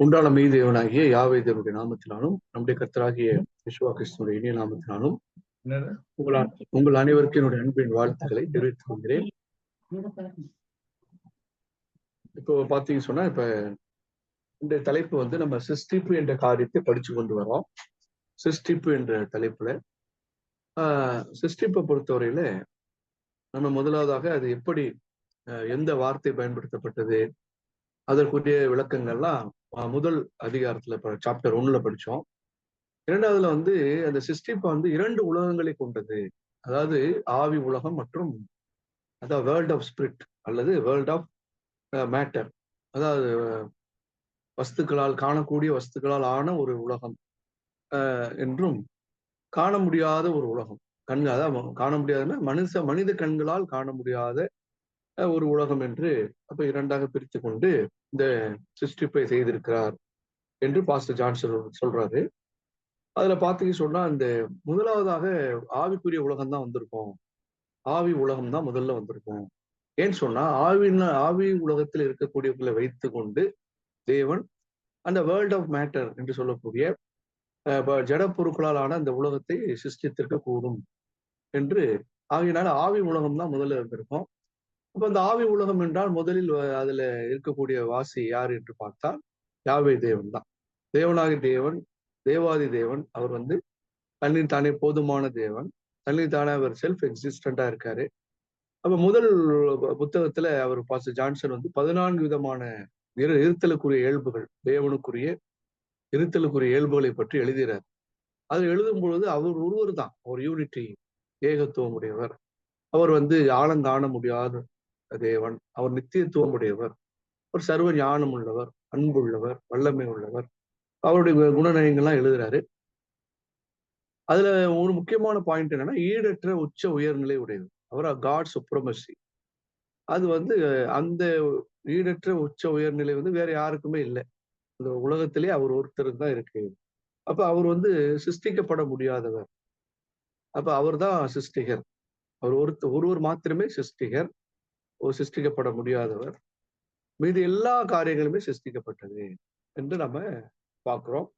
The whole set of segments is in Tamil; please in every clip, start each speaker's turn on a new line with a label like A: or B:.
A: உண்டான மெய்தேவனாகிய யாவே தேவனுடைய நாமத்தினாலும் நம்முடைய கர்த்தராகிய யெகோவா கிறிஸ்துவினுடைய இனிய நாமத்தினாலும் உங்கள் அனைவருக்கும் என்னுடைய அன்பின் வாழ்த்துக்களை தெரிவித்துக் கொள்கிறேன். இப்போ பாத்தீங்க சொன்னா, இப்ப இந்த தலைப்பு வந்து நம்ம சிஸ்டிப்பு என்ற காரியத்தை படிச்சு கொண்டு வரோம். சிஸ்டிப்பு என்ற தலைப்புல சிஸ்டிப்பை பொறுத்தவரையில நம்ம முதலாவதாக அது எப்படி எந்த வார்த்தை பயன்படுத்தப்பட்டது, அதற்குரிய விளக்கங்கள்லாம் முதல் அதிகாரத்துல சாப்டர் 1ல படிச்சோம். இரண்டாவதுல வந்து அந்த சிஸ்டிப்பை வந்து 2 உலகங்களை கொண்டது. அதாவது ஆவி உலகம் மற்றும் அதாவது வேர்ல்ட் ஆஃப் ஸ்பிரிட் அல்லது வேர்ல்ட் ஆஃப் மேட்டர், அதாவது வஸ்துக்களால் காணக்கூடிய வஸ்துக்களால் ஆன ஒரு உலகம் என்றும் காண முடியாத ஒரு உலகம். கண்கள் அதான் காண முடியாதுன்னா மனித கண்களால் காண முடியாத ஒரு உலகம் என்று அப்ப இரண்டாக பிரித்து கொண்டு இந்த சிஸ்டிப்பை செய்திருக்கிறார் என்று பாஸ்டர் ஜான்சன் சொல்றாரு. அதுல பாத்தீங்க சொன்னா இந்த முதலாவதாக ஆவிக்குரிய உலகம் தான் வந்திருக்கும். ஆவி உலகம் தான் முதல்ல வந்திருக்கும். ஏன்னு சொன்னா ஆவி உலகத்தில் இருக்கக்கூடியவர்களை வைத்து கொண்டு தேவன் அந்த வேர்ல்ட் ஆஃப் மேட்டர் என்று சொல்லக்கூடிய ஜட பொருட்களால் ஆன அந்த உலகத்தை சிருஷ்டித்திருக்க கூடும் என்று ஆகியனால ஆவி உலகம் தான் முதல்ல இருந்திருக்கும். அப்ப அந்த ஆவி உலகம் என்றால் முதலில் அதுல இருக்கக்கூடிய வாசி யார் என்று பார்த்தால் யாவே தேவன் தான். தேவனாகி தேவன், தேவாதி தேவன். அவர் வந்து தண்ணீர் தானே போதுமான தேவன், தண்ணீர் தானே அவர் செல்ஃப் எக்ஸிஸ்டண்டா இருக்காரு. அப்ப முதல் புத்தகத்துல அவர் பாஸ்டர் ஜான்சன் வந்து 14 விதமான இருத்தலுக்குரிய இயல்புகள், தேவனுக்குரிய இருத்தலுக்குரிய இயல்புகளை பற்றி எழுதுகிறார். அது எழுதும் பொழுது அவர் ஒருவர் தான் ஒரு யூனிட்டி, ஏகத்துவம் உடையவர். அவர் வந்து ஆழங்காண முடியாத தேவன், அவர் நித்தியத்துவம் உடையவர், ஒரு சர்வ ஞானம் உள்ளவர், அன்புள்ளவர், வல்லமை உள்ளவர். அவருடைய குணநயங்கள்லாம் எழுதுறாரு. அதுல ஒரு முக்கியமான பாயிண்ட் என்னன்னா, ஈடற்ற உச்ச உயர்நிலை உடையவர். அவர் காட் சுப்ரமசி. அது வந்து அந்த ஈடற்ற உச்ச உயர்நிலை வந்து வேற யாருக்குமே இல்லை. இந்த உலகத்திலே அவர் ஒருத்தருக்கு தான் இருக்கு. அப்ப அவர் வந்து சிருஷ்டிக்கப்பட முடியாதவர். அப்ப அவர் தான் சிருஷ்டிகர். அவர் ஒருவர் மாத்திரமே சிருஷ்டிகர், ஒரு சிருஷ்டிக்கப்பட முடியாதவர். மீது எல்லா காரியங்களுமே சிருஷ்டிக்கப்பட்டது என்று நம்ம பார்க்கிறோம்.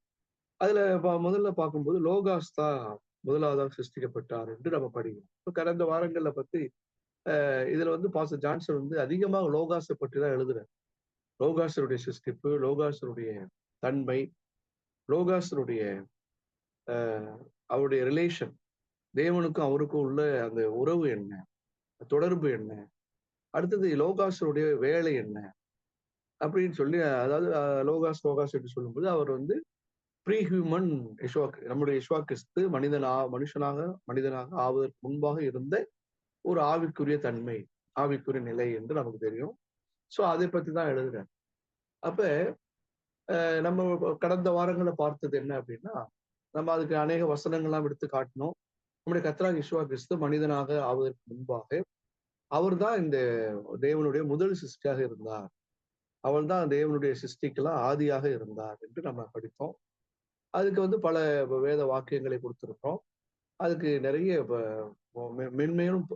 A: அதுல முதல்ல பார்க்கும்போது லோகாஸ் தான் முதலாவதாக சிருஷ்டிக்கப்பட்டார் என்று நம்ம படிக்கிறோம். இப்ப கடந்த வாரங்கள்ல பத்தி இதுல வந்து பாஸ்டர் ஜான்சன் வந்து அதிகமாக லோகாஸை பற்றி தான் எழுதுறாரு. லோகாசருடைய சிருஷ்டிப்பு, லோகாசருடைய தன்மை, லோகாசருடைய அவருடைய ரிலேஷன், தேவனுக்கும் அவருக்கும் உள்ள அந்த உறவு என்ன, தொடர்பு என்ன, அடுத்தது லோகாசருடைய வேலை என்ன அப்படின்னு சொல்லி, அதாவது லோகாஸ் என்று சொல்லும்போது அவர் வந்து ப்ரீ ஹியூமன் நம்முடைய யெகோவா கிறிஸ்து மனிதனாக ஆவதற்கு முன்பாக இருந்த ஒரு ஆவிக்குரிய தன்மை, ஆவிக்குரிய நிலை என்று நமக்கு தெரியும். சோ அதை பத்தி தான் எழுதுறேன். அப்ப நம்ம கடந்த வாரங்களை பார்த்தது என்ன அப்படின்னா, நம்ம அதுக்கு அநேக வசனங்கள்லாம் எடுத்து காட்டினோம். நம்முடைய கர்த்தராகிய யெகோவா கிறிஸ்து மனிதனாக ஆவதற்கு முன்பாக அவர் தான் இந்த தேவனுடைய முதல் சிருஷ்டியாக இருந்தார். அவள் தான் தேவனுடைய சிருஷ்டிக்கெல்லாம் ஆதியாக இருந்தார் என்று நம்ம படித்தோம். அதுக்கு வந்து பல வேத வாக்கியங்களை கொடுத்திருக்கிறோம். அதுக்கு நிறைய மென்மேலும்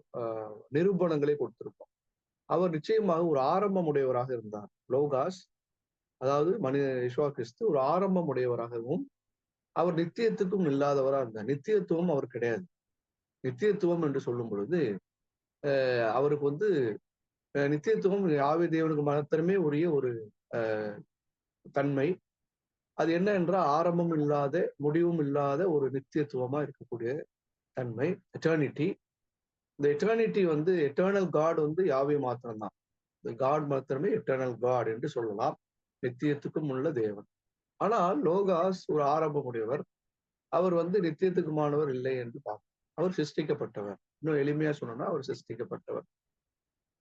A: நிரூபணங்களை கொடுத்திருக்கோம். அவர் நிச்சயமாக ஒரு ஆரம்பம் உடையவராக இருந்தார். லோகாஸ், அதாவது யெகோவா கிறிஸ்து ஒரு ஆரம்பம் உடையவராகவும் அவர் நித்தியத்துக்கும் இல்லாதவராக இருந்தார். நித்தியத்துவம் அவர் கிடையாது. நித்தியத்துவம் என்று சொல்லும் பொழுது அவருக்கு வந்து நித்தியத்துவம் யாவே தேவனுக்கு மாத்திரமே உரிய ஒரு தன்மை. அது என்ன என்றால் ஆரம்பம் இல்லாத முடிவும் இல்லாத ஒரு நித்தியத்துவமா இருக்கக்கூடிய தன்மை, எட்டர்னிட்டி. இந்த எட்டர்னிட்டி வந்து எட்டர்னல் காட் வந்து யாவே மாத்திரம்தான். இந்த காட் மாத்திரமே எட்டர்னல் காட் என்று சொல்லலாம், நித்தியத்துக்கும் உள்ள தேவன். ஆனால் லோகாஸ் ஒரு ஆரம்பம் உடையவர். அவர் வந்து நித்தியத்துக்குமானவர் இல்லை என்று பார்ப்போம். அவர் சிருஷ்டிக்கப்பட்டவர். இன்னும் எளிமையா சொன்னோம்னா அவர் சிருஷ்டிக்கப்பட்டவர்.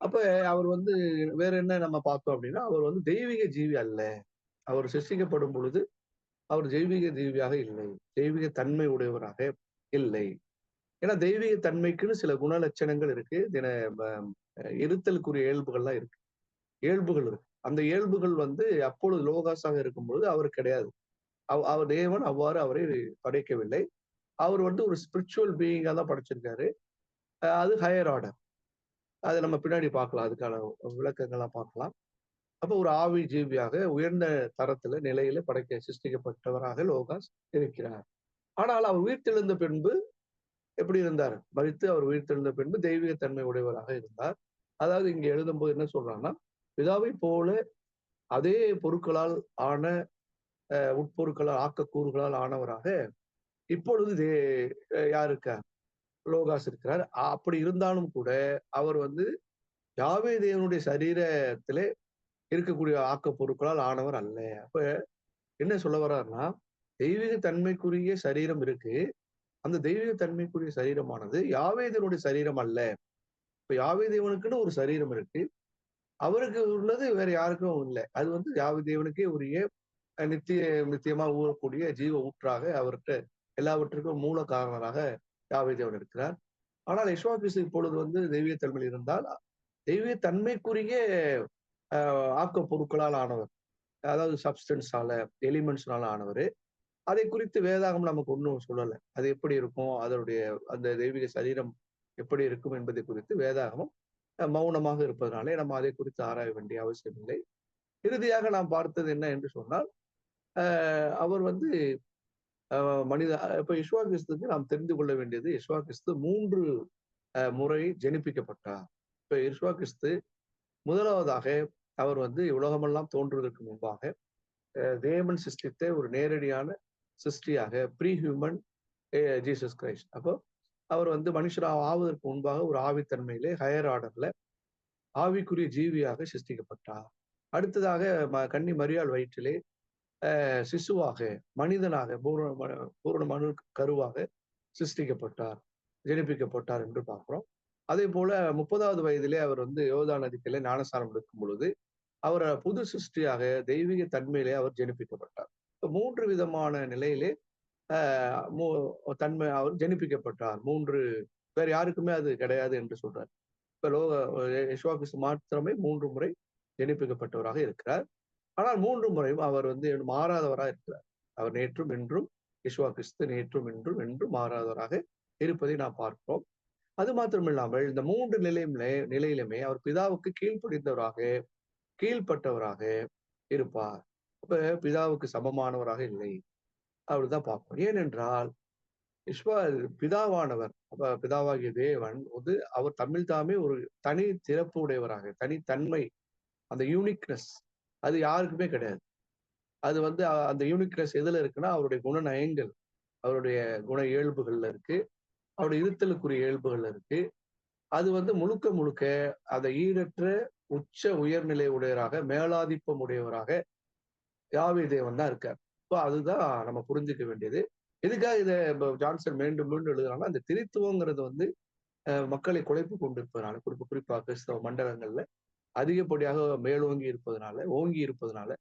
A: அப்ப அவர் வந்து வேற என்ன நம்ம பார்த்தோம் அப்படின்னா, அவர் வந்து தெய்வீக ஜீவி அல்ல. அவர் சிருஷ்டிக்கப்படும் பொழுது அவர் தெய்வீக ஜீவியாக இல்லை, தெய்வீக தன்மை உடையவராக இல்லை. ஏன்னா தெய்வீக தன்மைக்குன்னு சில குணலட்சணங்கள் இருக்கு, இருத்தலுக்குரிய இயல்புகள்லாம் இருக்கு, இயல்புகள் இருக்கு. அந்த இயல்புகள் வந்து அப்பொழுது லோகாஸாக இருக்கும்பொழுது அவர் கிடையாது. அவர் தேவன் அவ்வாறு அவரை படைக்கவில்லை. அவர் வந்து ஒரு ஸ்பிரிச்சுவல் பீயிங்கா தான் படைச்சிருக்காரு. அது ஹையர் ஆர்டர். அதை நம்ம பின்னாடி பார்க்கலாம், அதுக்கான விளக்கங்கள்லாம் பார்க்கலாம். அப்ப ஒரு ஆவி ஜீவியாக உயர்ந்த தரத்துல நிலையில சிருஷ்டிக்கப்பட்டவராக லோகாஸ் இருக்கிறார். ஆனால் அவர் உயிர்த்தெழுந்த பின்பு எப்படி இருந்தார்? மரித்து அவர் உயிர்த்தெழுந்த பின்பு தெய்வீக தன்மை உடையவராக இருந்தார். அதாவது இங்க எழுதும்போது என்ன சொல்றாங்கன்னா, பிதாவை போல அதே பொருட்களால் ஆன உட்பொருட்களால் ஆக்கக்கூறுகளால் ஆனவராக இப்பொழுது யார் இருக்கார்? லோகாஸ் இருக்கிறார். அப்படி இருந்தாலும் கூட அவர் வந்து யாவே தேவனுடைய சரீரத்திலே இருக்கக்கூடிய ஆக்க பொருட்களால் ஆனவர் அல்ல. அப்ப என்ன சொல்ல வர்றாருன்னா, தெய்வீக தன்மைக்குரிய சரீரம் இருக்கு. அந்த தெய்வீக தன்மைக்குரிய சரீரமானது யாவே தேவனுடைய சரீரம் அல்ல. இப்ப யாவே தேவனுக்குன்னு ஒரு சரீரம் இருக்கு. அவருக்கு உள்ளது வேற யாருக்கும் இல்ல. அது வந்து யாவே தேவனுக்கே உரிய நித்தியமா ஊறக்கூடிய ஜீவ ஊற்றாக அவர்ட்ட எல்லாவற்றுக்கும் மூல காரணராக யாவே தேவன் இருக்கிறார். ஆனால் யெகோவா கிறிஸ்து இப்பொழுது வந்து தெய்வீக தன்மையில் இருந்தால், தெய்வீக தன்மைக்குரிய ஆக்க பொருட்களால் ஆனவர். அதாவது சப்ஸ்டன்ஸால, எலிமெண்ட்ஸ்னால ஆனவரு. அதை குறித்து வேதாகம் நமக்கு ஒண்ணும் சொல்லல. அது எப்படி இருக்கும்? அதனுடைய அந்த தெய்வீக சரீரம் எப்படி இருக்கும் என்பதை குறித்து வேதாகமம் மௌனமாக இருப்பதனாலே நம்ம அதை குறித்து ஆராய வேண்டிய அவசியம் இல்லை. இறுதியாக நாம் பார்த்தது என்ன என்று சொன்னால், அவர் வந்து மனித இப்ப யெகோவா கிறிஸ்துவுக்கு நாம் தெரிந்து கொள்ள வேண்டியது, யெகோவா கிறிஸ்து 3 முறை ஜெனிப்பிக்கப்பட்டார். இப்ப யெகோவா கிறிஸ்து முதலாவதாக அவர் வந்து உலகமெல்லாம் தோன்றுவதற்கு முன்பாக தேவன் சிருஷ்டித்த ஒரு நேரடியான சிருஷ்டியாக ப்ரீ ஹியூமன் ஜீசஸ் கிரைஸ்ட். அப்போ அவர் வந்து மனுஷராக ஆவதற்கு முன்பாக ஒரு ஆவித்தன்மையிலே ஹையர் ஆர்டர்ல ஆவிக்குரிய ஜீவியாக சிருஷ்டிக்கப்பட்டார். அடுத்ததாக கன்னி மரியாள் வயிற்றிலே சிசுவாக மனிதனாக பூரண மனு கருவாக சிருஷ்டிக்கப்பட்டார், ஜெனிப்பிக்கப்பட்டார் என்று பார்க்கிறோம். அதே போல 30வது வயதிலே அவர் வந்து யோர்தான் நதிக்கரையிலே ஞானஸ்நானம் எடுக்கும் பொழுது அவர் புது சிருஷ்டியாக தெய்வீக தன்மையிலே அவர் ஜெனிப்பிக்கப்பட்டார். 3 விதமான நிலையிலே தன்மை அவர் ஜெனிப்பிக்கப்பட்டார். 3 வேற யாருக்குமே அது கிடையாது என்று சொல்றார். இப்ப யெகோவா கிறிஸ்து மாத்திரமே 3 முறை ஜெனிப்பிக்கப்பட்டவராக இருக்கிறார். ஆனால் 3 முறையும் அவர் வந்து மாறாதவராக இருக்கிறார். அவர் நேற்றும் இன்றும் யெகோவா கிறிஸ்து நேற்றும் இன்றும் என்றும் மாறாதவராக இருப்பதை நாம் பார்க்கிறோம். அது மாத்திரமில்லாமல் இந்த 3 நிலையிலுமே அவர் பிதாவுக்கு கீழ்ப்பட்டவராக இருப்பார். அப்ப பிதாவுக்கு சமமானவராக இல்லை. அப்படிதான் பார்ப்போம். ஏனென்றால் பிதாவானவர், அப்ப பிதாவாகிய தேவன் வந்து அவர் தம்மில் தாமே ஒரு தனி சிறப்பு உடையவராக, தனித்தன்மை, அந்த யூனிக்னஸ் அது யாருக்குமே கிடையாது. அது வந்து அந்த யூனிக்னஸ் எதுல இருக்குன்னா அவருடைய குணநயங்கள், அவருடைய குண இயல்புகள்ல இருக்கு, அவருடைய இருத்தலுக்குரிய இயல்புகள்ல இருக்கு. அது வந்து முழுக்க முழுக்க அந்த ஈடற்ற உச்ச உயர்நிலை உடையவராக, மேலாதிப்பம் உடையவராக யாவே தேவன் தான் இருக்கார். இப்போ அதுதான் நம்ம புரிஞ்சுக்க வேண்டியது. எதுக்காக இதை ஜான்சன் மீண்டும் மீண்டும் எழுதுறாங்கன்னா, அந்த திரித்துவங்கிறது வந்து மக்களை குழப்பி கொண்டிருப்பதனால, குறிப்பாக கிறிஸ்தவ மண்டலங்கள்ல அதிகப்படியாக மேலோங்கி இருப்பதனால, ஓங்கி இருப்பதனால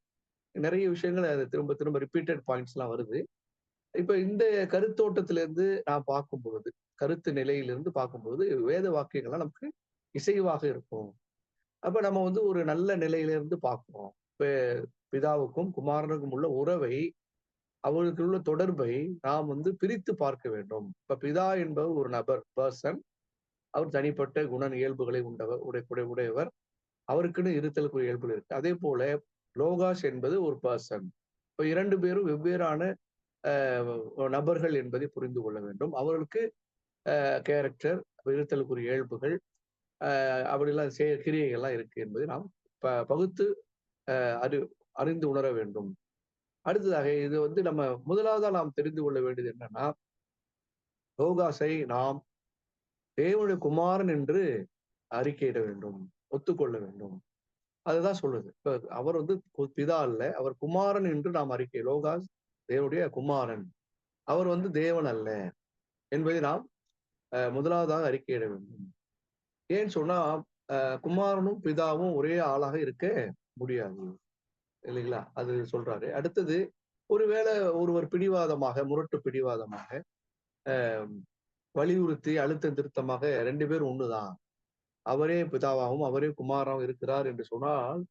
A: நிறைய விஷயங்கள் அது திரும்ப திரும்ப ரிப்பீட்டட் பாயிண்ட்ஸ் எல்லாம் வருது. இப்ப இந்த கருத்தோட்டத்திலிருந்து நான் பார்க்கும் பொழுது, கருத்து நிலையிலிருந்து பார்க்கும்போது வேத வாக்கியங்கள்லாம் நமக்கு இசைவாக இருக்கும். அப்ப நம்ம வந்து ஒரு நல்ல நிலையிலிருந்து பார்க்கிறோம். இப்ப பிதாவுக்கும் குமாரனுக்கும் உள்ள உறவை, அவர்களுக்கு உள்ள தொடர்பை நாம் வந்து பிரித்து பார்க்க வேண்டும். இப்ப பிதா என்பவர் ஒரு நபர், பர்சன். அவர் தனிப்பட்ட இயல்புகளை உடையவர். அவருக்குன்னு இருத்தலுக்குரிய இயல்புகள் இருக்கு. அதே போல லோகாஸ் என்பது ஒரு பர்சன். இப்ப 2 பேரும் வெவ்வேறான நபர்கள் என்பதை புரிந்து கொள்ள வேண்டும். அவர்களுக்கு கேரக்டர், இருத்தலுக்குரிய இயல்புகள், அப்படிலாம் கிரியைகள்லாம் இருக்கு என்பதை நாம் பகுத்து அறிந்து உணர வேண்டும். அடுத்ததாக இது வந்து நம்ம முதலாவதா நாம் தெரிந்து கொள்ள வேண்டியது என்னன்னா, லோகாஸை நாம் தேவனுடைய குமாரன் என்று அறிக்கையிட வேண்டும், ஒத்துக்கொள்ள வேண்டும். அதுதான் சொல்லுது. இப்ப அவர் வந்து பிதா அல்ல, அவர் குமாரன் என்று நாம் லோகாஸ் தேவனுடைய குமாரன், அவர் வந்து தேவன் அல்ல என்பதை நாம் முதலாவதாக அறிக்கையிட வேண்டும். ஏன்னு சொன்னா குமாரனும் பிதாவும் ஒரே ஆளாக இருக்க முடியாது இல்லைங்களா? அது சொல்றாரு. அடுத்தது ஒருவேளை ஒருவர் முரட்டு பிடிவாதமாக வலியுறுத்தி அழுத்தம் திருத்தமாக 2 பேரும் ஒண்ணுதான், அவரே பிதாவாகவும் அவரே குமாராகவும் இருக்கிறார் என்று சொன்னால்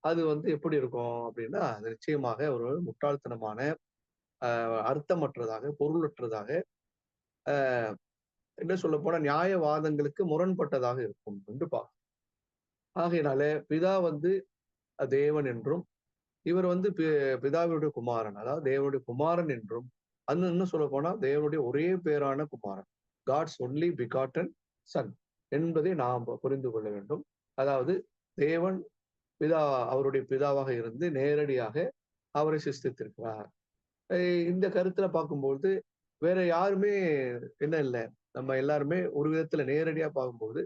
A: அது வந்து எப்படி இருக்கும் அப்படின்னா, அது நிச்சயமாக ஒரு முட்டாள்தனமான அர்த்தமற்றதாக, பொருளற்றதாக, என்ன சொல்ல போனா நியாயவாதங்களுக்கு முரண்பட்டதாக இருக்கும் என்று பார்க்கும். ஆகையினால பிதா வந்து தேவன் என்றும், இவர் வந்து பிதாவுடைய குமாரன், அதாவது தேவனுடைய குமாரன் என்றும், இன்னும் சொல்ல போனா தேவனுடைய ஒரே பேரான குமாரன், காட்ஸ் ஒன்லி பிகாட்டன் சன் என்பதை நாம் புரிந்து கொள்ள வேண்டும். அதாவது தேவன் பிதா அவருடைய பிதாவாக இருந்து நேரடியாக அவரை சிருஷ்டித்திருக்கிறார். இந்த கருத்துல பார்க்கும்போது வேற யாருமே என்ன இல்லை, நம்ம எல்லாருமே ஒரு விதத்துல நேரடியா பார்க்கும்போது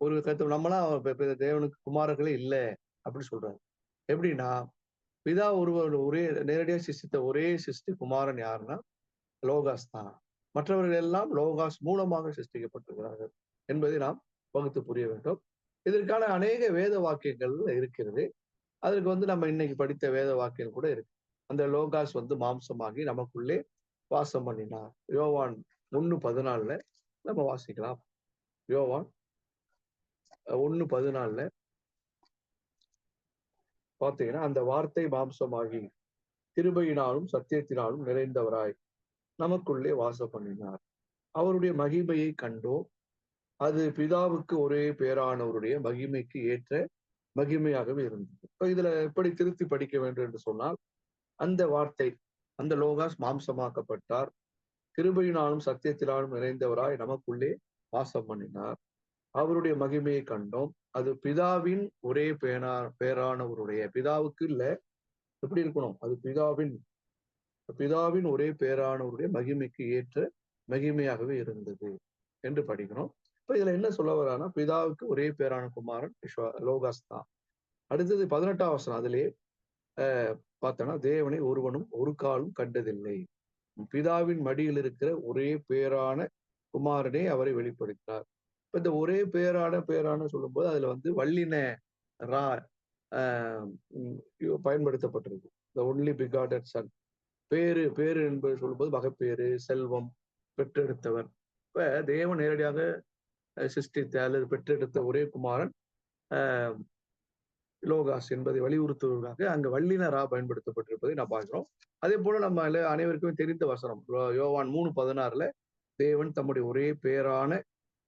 A: ஒரு கருத்து நம்மளாம் தேவனுக்கு குமாரர்களே இல்லை அப்படின்னு சொல்றாரு. எப்படின்னா பிதா ஒருவர் ஒரே நேரடியா சிருஷ்டித்த ஒரே சிருஷ்டி குமாரன் யாருன்னா லோகாஸ் தான். மற்றவர்கள் எல்லாம் லோகாஸ் மூலமாக சிருஷ்டிக்கப்பட்டிருக்கிறார்கள் என்பதை நாம் வகுத்து புரிய வேண்டும். இதற்கான அநேக வேத வாக்கியங்கள் இருக்கிறது. அதற்கு வந்து நம்ம இன்னைக்கு படித்த வேத வாக்கியம் கூட இருக்கு. அந்த லோகாஸ் வந்து மாம்சமாகி நமக்குள்ளே வாசம் பண்ணினார். யோவான் 1:14 நம்ம வாசிக்கலாம். யோவான் 1:14 பார்த்தீங்கன்னா, அந்த வார்த்தை மாம்சமாகி கிருபையினாலும் சத்தியத்தினாலும் நிறைந்தவராய் நமக்குள்ளே வாசம் பண்ணினார். அவருடைய மகிமையை கண்டோம். அது பிதாவுக்கு ஒரே பேரானவருடைய மகிமைக்கு ஏற்ற மகிமையாகவே இருந்தது. இப்ப இதுல எப்படி திருத்தி படிக்க வேண்டும் என்று சொன்னால், அந்த வார்த்தை, அந்த லோகாஸ் மாம்சமாக்கப்பட்டார், கிருபையினாலும் சத்தியத்தினாலும் நிறைந்தவராய் நமக்குள்ளே வாசம் பண்ணினார். அவருடைய மகிமையை கண்டோம். அது பிதாவின் ஒரே பேரானவருடைய, பிதாவுக்கு இல்ல, எப்படி இருக்கணும், அது பிதாவின் ஒரே பேரானவருடைய மகிமைக்கு ஏற்ற மகிமையாகவே இருந்தது என்று படிக்கணும். இப்ப இதுல என்ன சொல்ல வரானா, பிதாவுக்கு ஒரே பேரான குமாரன் லோகாஸ் தான். அடுத்தது 18ஆம் வசனம், அதிலே பார்த்தோன்னா, தேவனை ஒருவனும் ஒரு காலும் கண்டதில்லை, பிதாவின் மடியில் இருக்கிற ஒரே பேரான குமாரனே அவரை வெளிப்படுத்தினார். இப்ப இந்த ஒரே பேரான சொல்லும்போது அதுல வந்து வல்லின ரா பயன்படுத்தப்பட்டிருக்கு. The only பிகாட்டட் Sun. பேரு என்பது சொல்லும்போது மகப்பேறு, செல்வம், பெற்றெடுத்தவர். இப்ப தேவன் நேரடியாக சிருஷ்டித்த அல்லது பெற்றெடுத்த ஒரே குமாரன் லோகாஸ் என்பதை வலியுறுத்துவதற்காக அங்க வல்லினரா பயன்படுத்தப்பட்டிருப்பதை நான் பார்க்கிறோம். அதே போல நம்ம அனைவருக்குமே தெரிந்த வசனம் யோவான் 3:16 தேவன் தம்முடைய ஒரே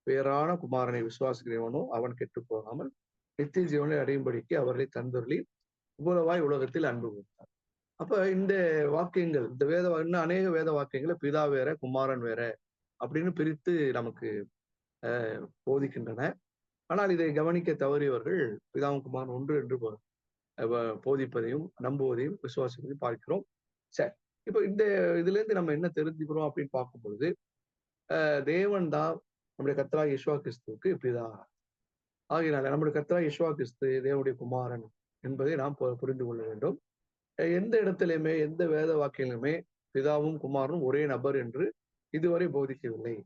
A: பேரான குமாரனை விசுவாசிக்கிறவனோ அவன் கெட்டு போகாமல் நித்திய ஜீவனை அடையும்படிக்கு அவர்களை தந்தொருளி இவ்வளவாய் உலகத்தில் அன்பு கொடுத்தார். அப்ப இந்த வாக்கியங்கள், இந்த இன்னும் அநேக வேத வாக்கியங்களை பிதா வேற குமாரன் வேற அப்படின்னு பிரித்து நமக்கு போதிக்கின்றன. ஆனால் இதை கவனிக்க தவறியவர்கள் பிதாவும் குமாரன் ஒன்று என்று போதிப்பதையும் நம்புவதையும் விசுவாசிப்பதையும் பார்க்கிறோம். சரி, இப்ப இதுல இருந்து நம்ம என்ன தெரிஞ்சுக்கிறோம் அப்படின்னு பார்க்கும்பொழுது, தேவன் தான் நம்முடைய கர்த்தராகிய இயேசு கிறிஸ்துவுக்கு பிதா. ஆகையினால நம்முடைய கர்த்தராகிய இயேசு கிறிஸ்து தேவனுடைய குமாரன் என்பதை நாம் புரிந்து கொள்ள வேண்டும். எந்த இடத்திலுமே எந்த வேத வாக்கியங்களுமே பிதாவும் குமாரனும் ஒரே நபர் என்று இதுவரை போதிக்கவில்லை.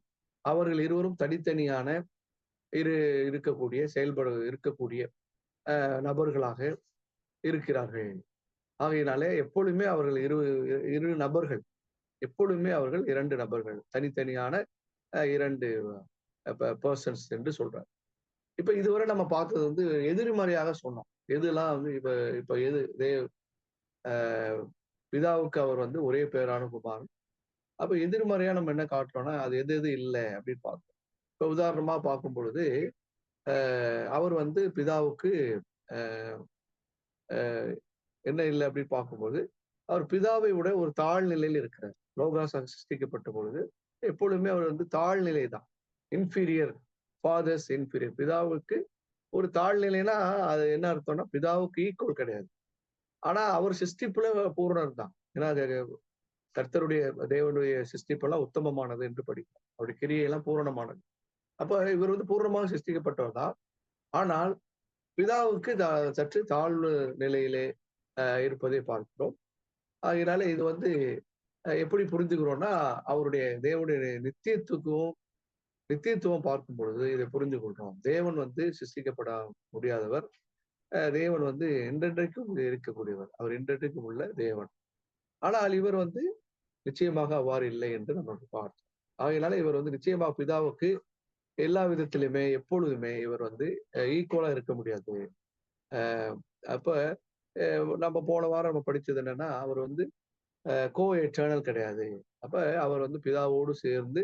A: அவர்கள் இருவரும் தனித்தனியான இருக்கக்கூடிய நபர்களாக இருக்கிறார்கள். ஆகையினாலே எப்பொழுதுமே அவர்கள் இரு நபர்கள், எப்பொழுதுமே அவர்கள் 2 நபர்கள், தனித்தனியான 2 பர்சன்ஸ் என்று சொல்றார். இப்ப இதுவரை நம்ம பார்த்தது வந்து எதிர்மறையாக சொன்னோம். எதுலாம் வந்து இப்ப எது பிதாவுக்கு அவர் வந்து ஒரே பேரான குமாரன். அப்ப எதிர்மறையா நம்ம என்ன காட்டுறோம்னா, அது எது இல்லை அப்படின்னு பார்க்கிறோம். இப்ப உதாரணமா பார்க்கும் பொழுது, அவர் வந்து பிதாவுக்கு என்ன இல்லை அப்படின்னு பார்க்கும்போது, அவர் பிதாவை விட ஒரு தாழ்நிலையில் இருக்கிறார். லோகாஸ் சிருஷ்டிக்கப்பட்ட பொழுது எப்பொழுதுமே அவர் வந்து தாழ்நிலை தான். Inferior, fathers inferior. பிதாவுக்கு ஒரு தாழ்நிலைனா அது என்ன அர்த்தம்னா, பிதாவுக்கு ஈக்குவல் கிடையாது. ஆனா அவர் சிருஷ்டிப்புல பூரணர் தான். ஏன்னா கர்த்தருடைய தேவனுடைய சிருஷ்டிப்பெல்லாம் உத்தமமானது என்று படிக்கும். அவருடைய கிரியையெல்லாம் பூரணமானது. அப்ப இவர் வந்து பூர்ணமாக சிருஷ்டிக்கப்பட்டவர் தான். ஆனால் பிதாவுக்கு சற்று தாழ்வு நிலையிலே இருப்பதை பார்க்கிறோம். அதனால இது வந்து எப்படி புரிஞ்சுக்கிறோம்னா, அவருடைய தேவனுடைய நித்தியத்துவம் பார்க்கும் பொழுது இதை புரிந்து கொள்றோம். தேவன் வந்து சிருஷ்டிக்கப்பட முடியாதவர். தேவன் வந்து என்றென்றைக்கும் இருக்கக்கூடியவர். அவர் என்றென்றைக்கும் உள்ள தேவன். ஆனால் இவர் வந்து நிச்சயமாக அவ்வாறு இல்லை என்று நம்ம பார்த்தோம். ஆகையினால இவர் வந்து நிச்சயமாக பிதாவுக்கு எல்லா விதத்திலுமே எப்பொழுதுமே இவர் வந்து ஈக்குவலா இருக்க முடியாது. அப்ப நம்ம போன வாரம் நம்ம படிச்சது என்னன்னா, அவர் வந்து கோ எட்டர்னல் கிடையாது. அப்ப அவர் வந்து பிதாவோடு சேர்ந்து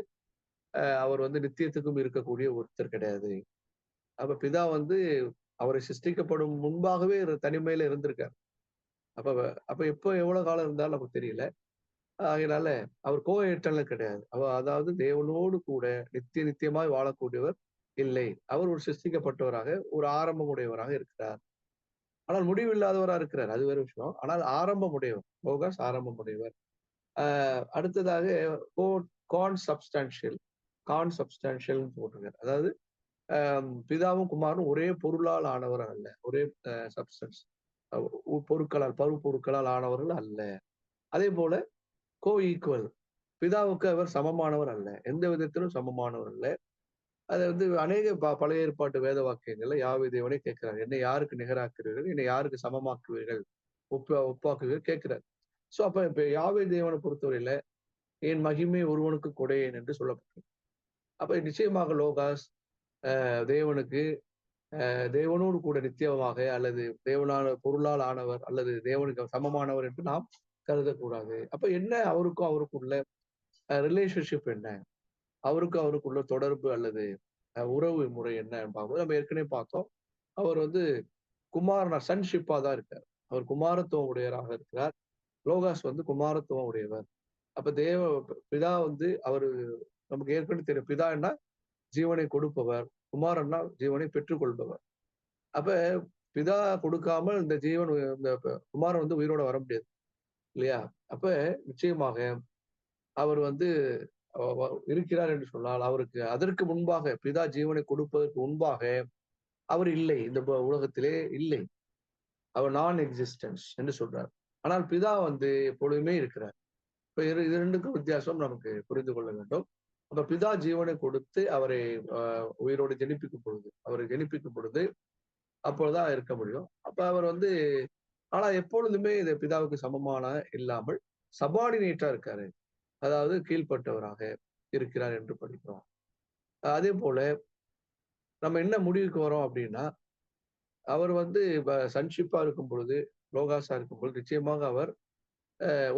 A: அவர் வந்து நித்தியத்துக்கும் இருக்கக்கூடிய ஒருத்தர் கிடையாது. அப்ப பிதா வந்து அவரை சிருஷ்டிக்கப்படும் முன்பாகவே தனிமையில இருந்திருக்காரு. அப்ப அப்ப எப்போ எவ்வளவு காலம் இருந்தாலும் நமக்கு தெரியல. அதனால அவர் எட்டர்னல் கிடையாது. அதாவது தேவனோடு கூட நித்தியமாய் வாழக்கூடியவர் இல்லை. அவர் ஒரு சிருஷ்டிக்கப்பட்டவராக, ஒரு ஆரம்பம் உடையவராக இருக்கிறார். ஆனால் முடிவு இல்லாதவரா இருக்கிறார். அது வேற விஷயம். ஆனால் ஆரம்பம் உடையவர். லோகாஸ் ஆரம்பம் உடையவர். அடுத்ததாக கோ கான்சப்ஸ்டான்ஷியல் கான்சப்ஸ்டான்ஷியல்னு போட்டிருக்காரு. அதாவது பிதாவும் குமாரனும் ஒரே பொருளால் ஆனவர் அல்ல. ஒரே சப்ஸ்டன்ஸ் பொருட்களால் பருப்பொருட்களால் ஆனவர்கள் அல்ல. அதே போல கோ ஈக்குவல் பிதாவுக்கு அவர் சமமானவர் அல்ல. எந்த விதத்திலும் சமமானவர் அல்ல. அது வந்து அநேக பழைய ஏற்பாட்டு வேத வாக்கியங்கள்ல யாவே தேவனே கேட்கிறார். என்னை யாருக்கு நிகராக்குவீர்கள்? என்னை யாருக்கு சமமாக்குவீர்கள்? ஒப்பாக்குவீர்கள் கேட்கிறார். சோ அப்ப இப்ப யாவே தேவனை பொறுத்தவரையில என் மகிமை ஒருவனுக்கு கொடையேன் என்று சொல்லப்பட்டது. அப்ப நிச்சயமாக லோகாஸ் தேவனுக்கு தேவனோடு கூட நித்தியமாக அல்லது தேவனான பொருளால் ஆனவர் அல்லது தேவனுக்கு சமமானவர் என்று நாம் கருதக்கூடாது. அப்ப என்ன அவருக்கும் அவருக்குள்ள ரிலேஷன்ஷிப் என்ன? அவருக்குள்ள தொடர்பு அல்லது உறவு முறை என்ன பார்க்கும்போது நம்ம ஏற்கனவே பார்த்தோம். அவர் வந்து சன்ஷிப்பா தான் இருக்கார். அவர் குமாரத்துவம் உடையவராக இருக்கிறார். லோகாஸ் வந்து குமாரத்துவம் உடையவர். அப்ப பிதா வந்து அவரு நமக்கு ஏற்கனவே தெரியும். பிதா என்ன ஜீவனை கொடுப்பவர், குமாரன்னா ஜீவனை பெற்றுக்கொள்பவர். அப்ப பிதா கொடுக்காமல் இந்த குமாரன் வந்து உயிரோட வர முடியாது இல்லையா? அப்ப நிச்சயமாக அவர் வந்து இருக்கிறார் என்று சொன்னால் அவருக்கு அதற்கு முன்பாக பிதா ஜீவனை கொடுப்பதற்கு முன்பாக அவர் இல்லை, இந்த உலகத்திலே இல்லை. அவர் நான் எக்ஸிஸ்டன்ஸ் என்று சொல்றார். ஆனால் பிதா வந்து எப்பொழுதுமே இருக்கிறார். இப்ப இது ரெண்டுக்கும் வித்தியாசம் நமக்கு புரிந்து கொள்ள வேண்டும். அப்ப பிதா ஜீவனை கொடுத்து அவரை உயிரோடு ஜெனிப்பிக்கும் பொழுது அப்பொழுதுதான் இருக்க முடியும். அப்ப அவர் வந்து ஆனா எப்பொழுதுமே இந்த பிதாவுக்கு சமமான இல்லாமல் சபார்டினேட்டா இருக்காரு. அதாவது கீழ்ப்பட்டவராக இருக்கிறார் என்று படிக்கிறோம். அதே போல நம்ம என்ன முடிவுக்கு வரோம் அப்படின்னா, அவர் வந்து சன்ஷிப்பா இருக்கும் பொழுது, லோகாஸா இருக்கும் பொழுது நிச்சயமாக அவர்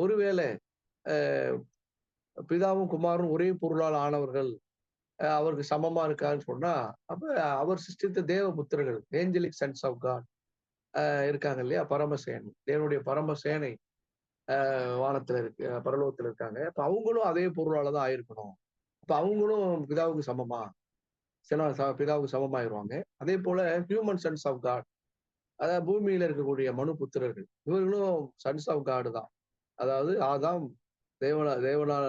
A: ஒருவேளை பிதாவும் குமாரும் ஒரே பொருளால் ஆனவர்கள், அவருக்கு சமமா இருக்காருன்னு சொன்னா, அப்ப அவர் சிருஷ்டித்த தேவ புத்திரர்கள், ஏஞ்சலிக் சன்ஸ் ஆஃப் காட் இருக்காங்க இல்லையா? பரமசேனை, தேவனுடைய பரமசேனை வானத்துல இருக்கு, பரலோகத்துல இருக்காங்க. அப்ப அவங்களும் அதே பொருளால தான் ஆயிருக்கணும். அப்ப அவங்களும் பிதாவுக்கு சமமா? பிதாவுக்கு சமமாயிருவாங்க. அதே போல ஹியூமன் சன்ஸ் ஆஃப் காட், அதாவது பூமியில இருக்கக்கூடிய மனு புத்திரர்கள், இவர்களும் சன்ஸ் ஆஃப் காடு தான். அதாவது ஆதாம் தேவனால்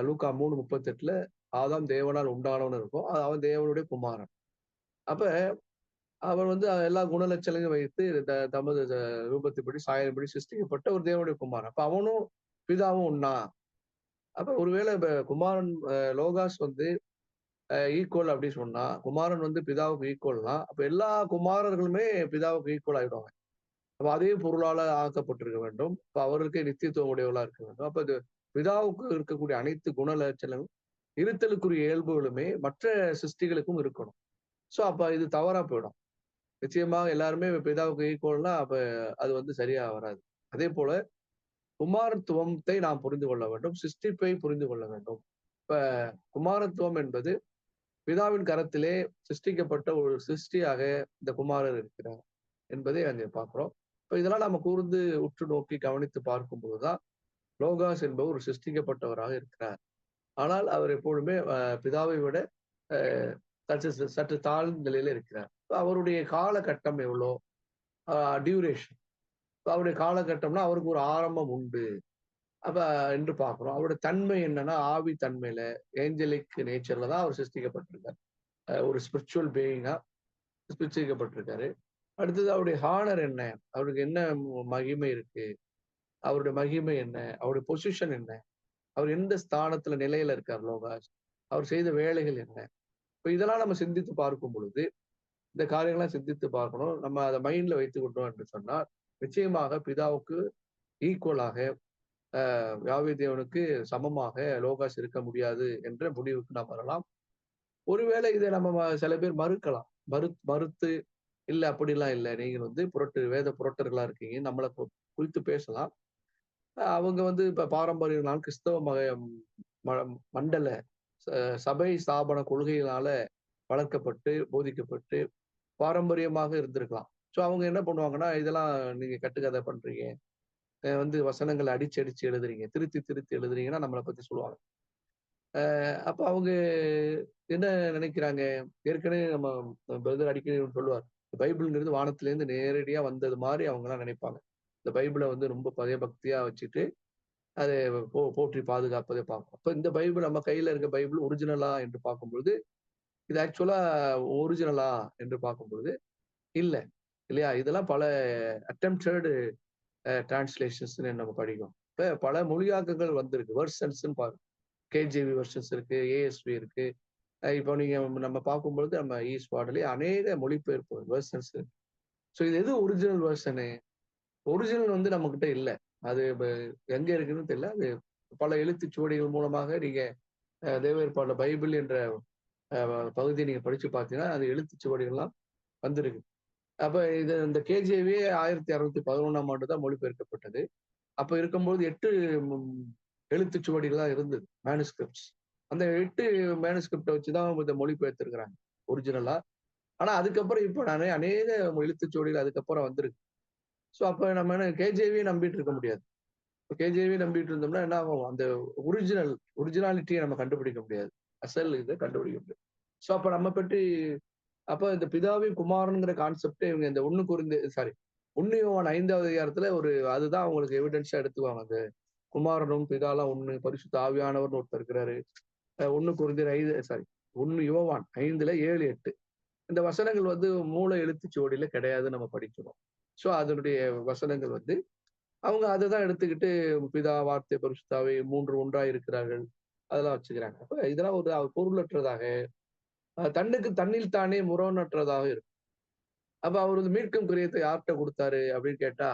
A: லூக்கா 3:38 ஆதாம் தேவனால் உண்டானவன் இருக்கும். அவன் தேவனுடைய குமாரன். அப்ப அவர் வந்து எல்லா குணலட்சணையும் வைத்து தமது ரூபத்தின்படி சாயலின்படி சிருஷ்டிக்கப்பட்ட ஒரு தேவனுடைய குமாரன். அப்ப அவனும் பிதாவும் ஒன்னா? அப்ப ஒருவேளை குமாரன் லோகாஸ் வந்து ஈக்குவல் அப்படின்னு சொன்னா, குமாரன் வந்து பிதாவுக்கு ஈக்குவல்னா, அப்ப எல்லா குமாரர்களுமே பிதாவுக்கு ஈக்குவல் ஆயிடுவாங்க. அப்ப அதே பொருளால ஆக்கப்பட்டிருக்க வேண்டும். அப்ப அவருக்கு நித்தியத்துவம் உடையவளா இருக்க வேண்டும். அப்ப இது பிதாவுக்கு இருக்கக்கூடிய அனைத்து குணலட்சணம் இருத்தலுக்குரிய இயல்புகளுமே மற்ற சிருஷ்டிகளுக்கும் இருக்கணும். சோ அப்ப இது தவறா போயிடும். நிச்சயமாக எல்லாருமே பிதாவுக்கு ஈக்குவல்னா அப்ப அது வந்து சரியா வராது. அதே போல குமாரத்துவத்தை நாம் புரிந்து கொள்ள வேண்டும். சிருஷ்டிப்பை புரிந்து கொள்ள வேண்டும். இப்ப குமாரத்துவம் என்பது பிதாவின் கரத்திலே சிருஷ்டிக்கப்பட்ட ஒரு சிருஷ்டியாக இந்த குமாரர் இருக்கிறார் என்பதை அங்கே பார்க்கிறோம். இப்ப இதெல்லாம் நம்ம கூர்ந்து உற்று நோக்கி கவனித்து பார்க்கும் பொழுதுதான் லோகாஸ் என்பவர் ஒரு சிருஷ்டிக்கப்பட்டவராக இருக்கிறார். ஆனால் அவர் எப்பொழுதுமே பிதாவை விட சற்று தாழ்ந்த நிலையில இருக்கிறார். அவருடைய காலகட்டம் எவ்வளோ டியூரேஷன், அவருடைய காலகட்டம்னா அவருக்கு ஒரு ஆரம்பம் உண்டு அப்ப என்று பார்க்கிறோம். அவருடைய தன்மை என்னன்னா ஆவி தன்மையில ஏஞ்சலிக் நேச்சர்ல தான் அவர் சிருஷ்டிக்கப்பட்டிருக்காரு. ஒரு ஸ்பிரிச்சுவல் பீயிங்கா சிருஷ்டிக்கப்பட்டிருக்காரு. அடுத்தது அவருடைய ஹானர் என்ன, அவருக்கு என்ன மகிமை இருக்கு, அவருடைய மகிமை என்ன, அவருடைய பொசிஷன் என்ன, அவர் எந்த ஸ்தானத்துல நிலையில இருக்கார் லோகாஸ், அவர் செய்த வேலைகள் என்ன. இப்ப இதெல்லாம் நம்ம சிந்தித்து பார்க்கும் பொழுது இந்த காரியங்கள்லாம் சிந்தித்து பார்க்கணும். நம்ம அதை மைண்ட்ல வைத்துக் கொண்டோம் என்று சொன்னால் நிச்சயமாக பிதாவுக்கு ஈக்குவலாக யாவே தேவனுக்கு சமமாக லோகாஸ் இருக்க முடியாது என்ற முடிவுக்கு நாம் வரலாம். ஒருவேளை இதை நம்ம சில பேர் மறுக்கலாம். மறுத்து இல்ல அப்படிலாம் இல்லை, நீங்க வந்து வேத புரட்டர்களா இருக்கீங்க, நம்மளை குறித்து பேசலாம். அவங்க வந்து இப்ப பாரம்பரியங்களால் கிறிஸ்தவ மண்டல சபை ஸ்தாபன கொள்கைகளால வளர்க்கப்பட்டு போதிக்கப்பட்டு பாரம்பரியமாக இருந்திருக்கலாம். ஸோ அவங்க என்ன பண்ணுவாங்கன்னா, இதெல்லாம் நீங்க கட்டுக்கதை பண்றீங்க. வந்து வசனங்கள அடிச்சு, அடிச்சு எழுதுறீங்க. திருத்தி, திருத்தி எழுதுறீங்கன்னா நம்மள பத்தி சொல்லுவாங்க. அப்ப அவங்க என்ன நினைக்கிறாங்க? ஏற்கனவே நம்ம பிரதர் அடிக்கடி சொல்லுவார். பைபிள்ங்கிறது வானத்திலேருந்து நேரடியா வந்தது மாரி அவங்கலாம் நினைப்பாங்க. இந்த பைபிள வந்து ரொம்ப பயபக்தியா வச்சுட்டு, அதை போற்றி பாதுகாப்பதை பார்ப்போம். அப்ப இந்த பைபிள் நம்ம கையில இருக்க பைபிள் ஒரிஜினலா என்று பார்க்கும்பொழுது, இது ஆக்சுவலா ஒரிஜினலா என்று பார்க்கும்பொழுது, இல்ல. இல்லையா? இதெல்லாம் பல அட்டெம்ப்டட் டிரான்ஸ்லேஷன்ஸ்ன்னு நம்ம படிக்கிறோம். இப்ப பல மொழியாக்கங்கள் வந்திருக்கு. வெர்ஷன்ஸ்ன்னு பாருங்க. கேஜேவி வெர்ஷன்ஸ் இருக்கு, ஏஎஸ்வி இருக்கு. இப்போ நீங்க நம்ம பார்க்கும்பொழுது நம்ம ஈஸ்வாட்லயே அநேக மொழிபெயர்ப்பு வெர்ஷன்ஸ் இருக்கு. ஸோ இது எது ஒரிஜினல் வெர்ஷனு? ஒரிஜினல் வந்து நம்மகிட்ட இல்ல. அது எங்க இருக்குன்னு தெரியல. அது பல எழுத்துச்சுவடிகள் மூலமாக நீங்க தேவ பைபிள் என்ற பகுதியை நீங்க படிச்சு பார்த்தீங்கன்னா, அது எழுத்துச்சுவடிகள்லாம் வந்திருக்கு. அப்ப இது இந்த கேஜேவி 1611ஆம் ஆண்டு தான் மொழிபெயர்க்கப்பட்டது. அப்ப இருக்கும்போது 8 ம் எழுத்துச்சுவடிகள் தான் இருந்தது. மேனுஸ்கிரிப்ட்ஸ். அந்த 8 மேனுஸ்கிரிப்ட்ட வச்சு தான் இத மொழிபெயர்த்திருக்கிறாங்க. ஒரிஜினலா. ஆனா அதுக்கப்புறம் இப்ப அநேக எழுத்துச்சுவடிகள் அதுக்கப்புறம் வந்திருக்கு. ஸோ அப்ப நம்ம என்ன கேஜேவிய நம்பிட்டு இருக்க முடியாது. கேஜேவி நம்பிட்டு இருந்தோம்னா என்ன ஆகும்? அந்த ஒரிஜினாலிட்டிய நம்ம கண்டுபிடிக்க முடியாது. அசல் இத கண்டுபிடிக்க முடியாது. ஸோ அப்ப நம்ம பற்றி அப்ப இந்த பிதாவையும் குமாரன்ங்கிற கான்செப்ட் இவங்க இந்த 1 யோவான் 5வது அதிகாரத்துல அதுதான் அவங்களுக்கு எவிடன்ஸா எடுத்துக்குவாங்க. அந்த குமாரனும் பிதாலாம் ஒண்ணு, பரிசுத்த ஆவியானவர்னு ஒருத்தர் இருக்கிறாரு. 1 கொரிந்தியர் 1 யோவான் 5ல 7, 8 இந்த வசனங்கள் வந்து மூல எழுத்துச்சுவடியில கிடையாதுன்னு நம்ம படிக்கிறோம். ஸோ அதனுடைய வசனங்கள் வந்து அவங்க அததான் எடுத்துக்கிட்டு பிதா, வார்த்தை, பரிசுத்த ஆவி 3 ஒன்றாய் இருக்கிறார்கள். அதெல்லாம் வச்சுக்கிறாங்க. அப்ப இதெல்லாம் ஒரு பொருளற்றதாக, தன்னில் தானே முரணற்றதாக இருக்கும். அப்ப அவர் வந்து மீட்கும் கிரியத்தை யார்கிட்ட குடுத்தாரு அப்படின்னு கேட்டா,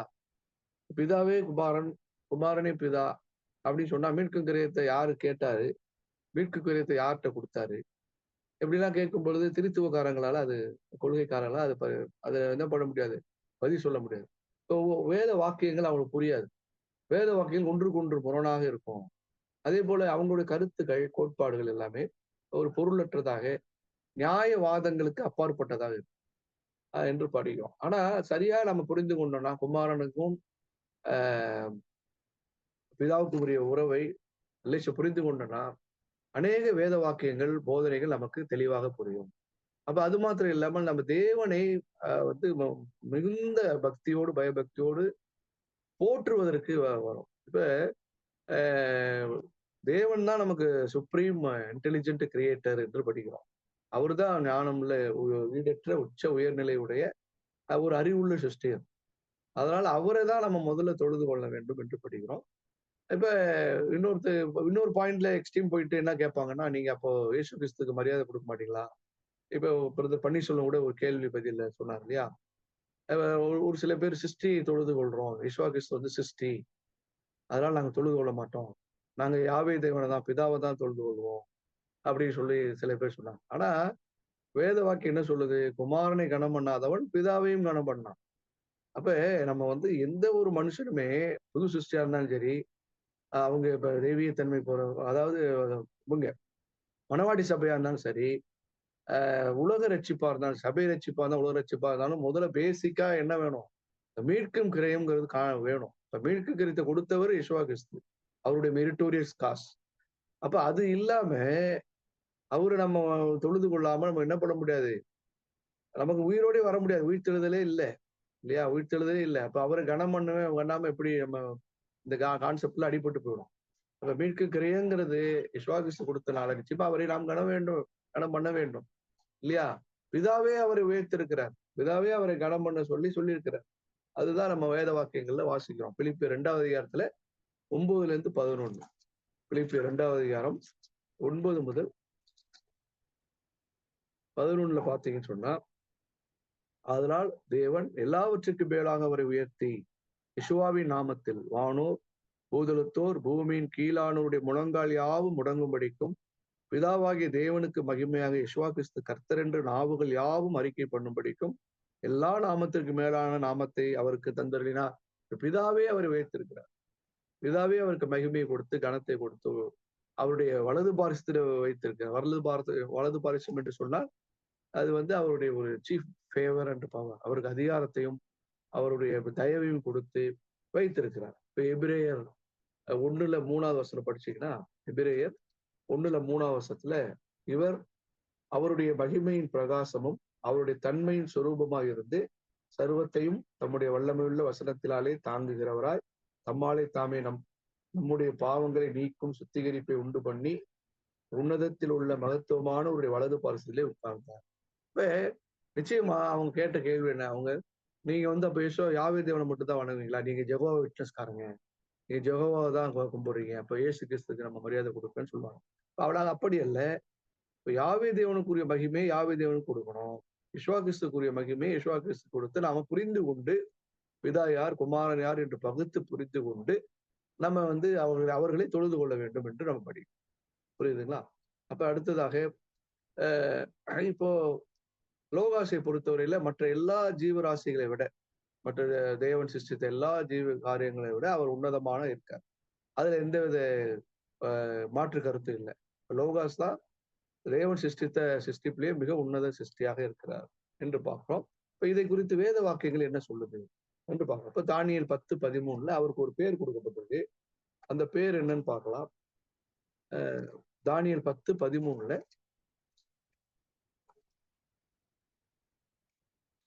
A: பிதாவே குமாரன், குமாரனே பிதா அப்படின்னு சொன்னா மீட்கும் கிரியத்தை யாரு கேட்டாரு? மீட்கும் கிரியத்தை யார்கிட்ட குடுத்தாரு? இப்படிலாம் கேட்கும் பொழுது திருத்துவக்காரங்களால கொள்கைக்காரங்களால அத என்ன பண்ண முடியாது? பதில் சொல்ல முடியாது. இப்போ வேத வாக்கியங்கள் அவங்களுக்கு புரியாது. வேத வாக்கியங்கள் ஒன்றுக்கு ஒன்று முரணாக இருக்கும். அதே போல அவங்களுடைய கருத்துக்கள், கோட்பாடுகள் எல்லாமே ஒரு பொருளற்றதாக, நியாயவாதங்களுக்கு அப்பாற்பட்டதாக இருக்கும் என்று படிக்கிறோம். ஆனா சரியா நம்ம புரிந்து கொண்டோம்னா, குமாரனுக்கும் பிதாவுக்கும் உரிய உறவை புரிந்து கொண்டோம்னா, அநேக வேத வாக்கியங்கள், போதனைகள் நமக்கு தெளிவாக புரியும். அப்ப அது மாத்திரம் இல்லாமல் நம்ம தேவனை வந்து மிகுந்த பக்தியோடு, பயபக்தியோடு போற்றுவதற்கு வரும். இப்ப அ தேவன் தான் நமக்கு சுப்ரீம் இன்டெலிஜென்ட் கிரியேட்டர் என்று படிக்கிறோம். அவர்தான் ஞானமுள்ள ஈடற்ற உச்ச உயர்நிலை உடைய ஒரு அறிவுள்ள சிருஷ்டிகர். அதனால அவரை தான் நம்ம முதல்ல தொழுது கொள்ள வேண்டும் என்று படிக்கிறோம். இப்ப இன்னொரு பாயிண்ட்ல எக்ஸ்ட்ரீம் போயிட்டு என்ன கேட்பாங்கன்னா, நீங்க அப்போ இயேசு கிறிஸ்துக்கு மரியாதை கொடுக்க மாட்டீங்களா? இப்ப பிரதர் பன்னீர்செல்வம் கூட ஒரு கேள்வி பதில்ல சொன்னார் இல்லையா? ஒரு சில பேர் சிருஷ்டி தொழுது கொள்றோம். இயேசு கிறிஸ்து வந்து சிருஷ்டி. அதனால நாங்க தொழுது கொள்ள மாட்டோம். நாங்க யாவே தேவனை தான் பிதாவை தான் தொழுது கொள்வோம். அப்படின்னு சொல்லி சில பேர் சொன்னாங்க. ஆனா வேத வாக்கியம் என்ன சொல்லுது? குமாரனை கனம் பண்ணாதவன் பிதாவையும் கனம் பண்ணான். அப்ப நம்ம வந்து எந்த ஒரு மனுஷனுமே புது சிருஷ்டியா இருந்தாலும் சரி, அவங்க இப்ப தெய்வீக தன்மை போற அதாவது இவங்க மணவாட்டி சபையா இருந்தாலும் சரி, உலக ரட்சிப்பா இருந்தாலும் சபை ரட்சிப்பா இருந்தாலும், உலக ரட்சிப்பா இருந்தாலும் முதல்ல பேசிக்கா என்ன வேணும்? மீட்கும் கிரயம்ங்கிறது வேணும். இப்ப மீட்கும் கிரயத்தை கொடுத்தவர் யேசுவா கிறிஸ்து. அவருடைய மெரிட்டோரியஸ் காஸ். அப்ப அது இல்லாம அவரு நம்ம தொழுது கொள்ளாம நம்ம என்ன பண்ண முடியாது? நமக்கு உயிரோடே வர முடியாது. உயிர்த்தெழுதலே இல்ல. இல்லையா? உயிர்த்தெழுதலே இல்ல. அப்ப அவர கனம் பண்ணாம எப்படி நம்ம இந்த கான்செப்ட்ல அடிபட்டு போயிடும். அப்ப மீட்கும் கிரயங்கிறது யேசுவா கிறிஸ்து கொடுத்தனால நிச்சயமா அவரை நாம் கனம் பண்ண வேண்டும். இல்லையா? பிதாவே அவரை உயர்த்திருக்கிறார். பிதாவே அவரை கனம் பண்ண சொல்லியிருக்கிறார். அதுதான் நம்ம வேத வாக்கியங்கள்ல வாசிக்கிறோம். பிலிப்பியர் 2வது அதிகாரத்துல 9ல இருந்து 11. பிலிப்பியர் 2வது அதிகாரம் 9 முதல் 11ல பார்த்தீங்கன்னு சொன்னா, அதனால் தேவன் எல்லாவற்றுக்கும் மேலாக அவரை உயர்த்தி, யெகோவாவின் நாமத்தில் வானோர், பூதலத்தோர், பூமியின் கீழானோருடைய முழங்கால் யாவும் முடங்கும்படிக்கும், பிதாவாகிய தேவனுக்கு மகிமையாக யெகோவா கிறிஸ்து கர்த்தர் என்று நாவுகள் யாவும் அறிக்கை பண்ணும்படிக்கும், எல்லா நாமத்திற்கு மேலான நாமத்தை அவருக்கு தந்தருளினார். பிதாவே அவரை உயர்த்திருக்கிறார். பிதாவே அவருக்கு மகிமையை கொடுத்து, கனத்தை கொடுத்து, அவருடைய வலது பாரிசத்தில் வைத்திருக்கிறார். வலது பாரிசம் என்று சொன்னால் அது வந்து அவருடைய ஒரு சீஃப் ஃபேவர் அண்ட் பவர். அவருக்கு அதிகாரத்தையும் அவருடைய தயவையும் கொடுத்து வைத்திருக்கிறார். இப்ப எபிரேயர் 1:3 வசனம் படிச்சீங்கன்னா, எபிரேயர் 1:3 இவர் அவருடைய மகிமையின் பிரகாசமும் அவருடைய தன்மையின் சொரூபமாக இருந்து சர்வத்தையும் தம்முடைய வல்லமையுள்ள வசனத்தினாலே தாங்குகிறவராய் தம்மாலே தாமே நம்முடைய பாவங்களை நீக்கும் சுத்திகரிப்பை உண்டு பண்ணி உன்னதத்தில் உள்ள மகத்துவமான ஒரு வலது பாரசத்திலே உட்கார்ந்தார். இப்ப நிச்சயமா அவங்க கேட்ட கேள்வி என்ன? நீங்க வந்து அப்ப யாவே தேவனை மட்டும் தான் வணங்குவீங்களா? நீங்க ஜெகோவா விட்னஸ்காரங்க, நீங்க ஜெகோவாவை தான் கும்பிடுறீங்க, அப்ப இயேசு கிறிஸ்துக்கு நம்ம மரியாதை கொடுப்பேன்னு சொல்லுவாங்க. அவளாக அப்படி அல்ல. இப்ப யாவே தேவனுக்குரிய மகிமை யாவே தேவனுக்கு கொடுக்கணும், யெஷுவா கிறிஸ்துக்குரிய மகிமை யெஷுவா கிறிஸ்து கொடுத்து நாம புரிந்து கொண்டு பிதா யார் குமாரன் யார் என்று பகுத்து புரிந்து கொண்டு நம்ம வந்து அவர்களை தொழுது கொள்ள வேண்டும் என்று நம்ம படிக்கணும். புரியுதுங்களா? அப்ப அடுத்ததாக இப்போ லோகாசை பொறுத்தவரையில மற்ற எல்லா ஜீவராசிகளை விட, மற்ற தேவன் சிருஷ்டித்த எல்லா ஜீவ காரியங்களை விட அவர் உன்னதமான இருக்கார். அதுல எந்தவித மாற்று கருத்து இல்லை. லோகாஸ் தான் தேவன் சிருஷ்டித்த சிருஷ்டிப்பிலேயே மிக உன்னத சிருஷ்டியாக இருக்கிறார் என்று பார்க்கிறோம். இப்ப இதை குறித்து வேத வாக்கியங்கள் என்ன சொல்லுது என்று பார்க்கிறோம். இப்ப தானியேல் 10:13 அவருக்கு ஒரு பேர் கொடுக்கப்பட்டிருக்கு. அந்த பேர் என்னன்னு பார்க்கலாம். தானியேல் 10:13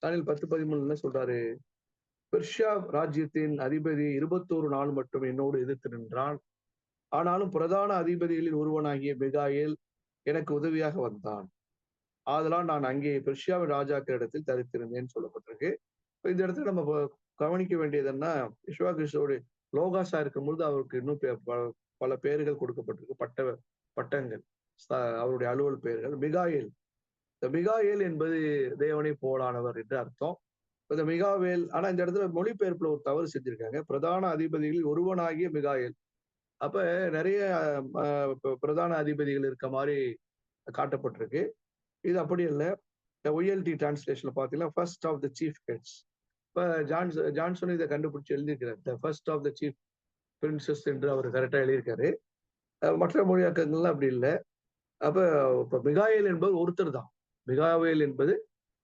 A: தானியேல் 10:13 என்ன சொல்றாரு? பெர்ஷியா ராஜ்யத்தின் அதிபதி 21 நாள் மட்டும் என்னோடு எதிர்த்து நின்றான். ஆனாலும் பிரதான அதிபதிகளில் ஒருவனாகிய மிகாயேல் எனக்கு உதவியாக வந்தான். ஆதலால் நான் அங்கே பெர்ஷியாவின் ராஜாக்கள் இடத்தில் தரித்திருந்தேன்னு சொல்லப்பட்டிருக்கு. இந்த இடத்துல நம்ம கவனிக்க வேண்டியதுன்னா, யெஷுவா கிறிஸ்துவோட லோகாசா இருக்கும்போது அவருக்கு இன்னும் பல பேர்கள் கொடுக்கப்பட்டிருக்கு, பட்டங்கள், அவருடைய அலுவல் பெயர்கள். மிகாயேல், இந்த மிகாயேல் என்பது தேவனை போலானவர் என்று அர்த்தம். இந்த மிகாவேல், ஆனா இந்த இடத்துல மொழிபெயர்ப்புல ஒரு தவறு செஞ்சிருக்காங்க. பிரதான அதிபதிகளில் ஒருவனாகிய மிகாயேல். அப்ப நிறைய பிரதான அதிபதிகள் இருக்க மாதிரி காட்டப்பட்டிருக்கு. இது அப்படி இல்லை. ஒய்எல்டி டிரான்ஸ்லேஷன்ல பாத்தீங்கன்னா first of the chief heads. இப்ப ஜான்சன் இதை கண்டுபிடிச்சு எழுதியிருக்கிறார். The first of the chief princes என்று அவர் கரெக்டா எழுதியிருக்காரு. மற்ற மொழியாக்கங்கள்லாம் அப்படி இல்லை. அப்ப இப்ப மிகாயேல் என்பது ஒருத்தர் தான். மிகாவேல் என்பது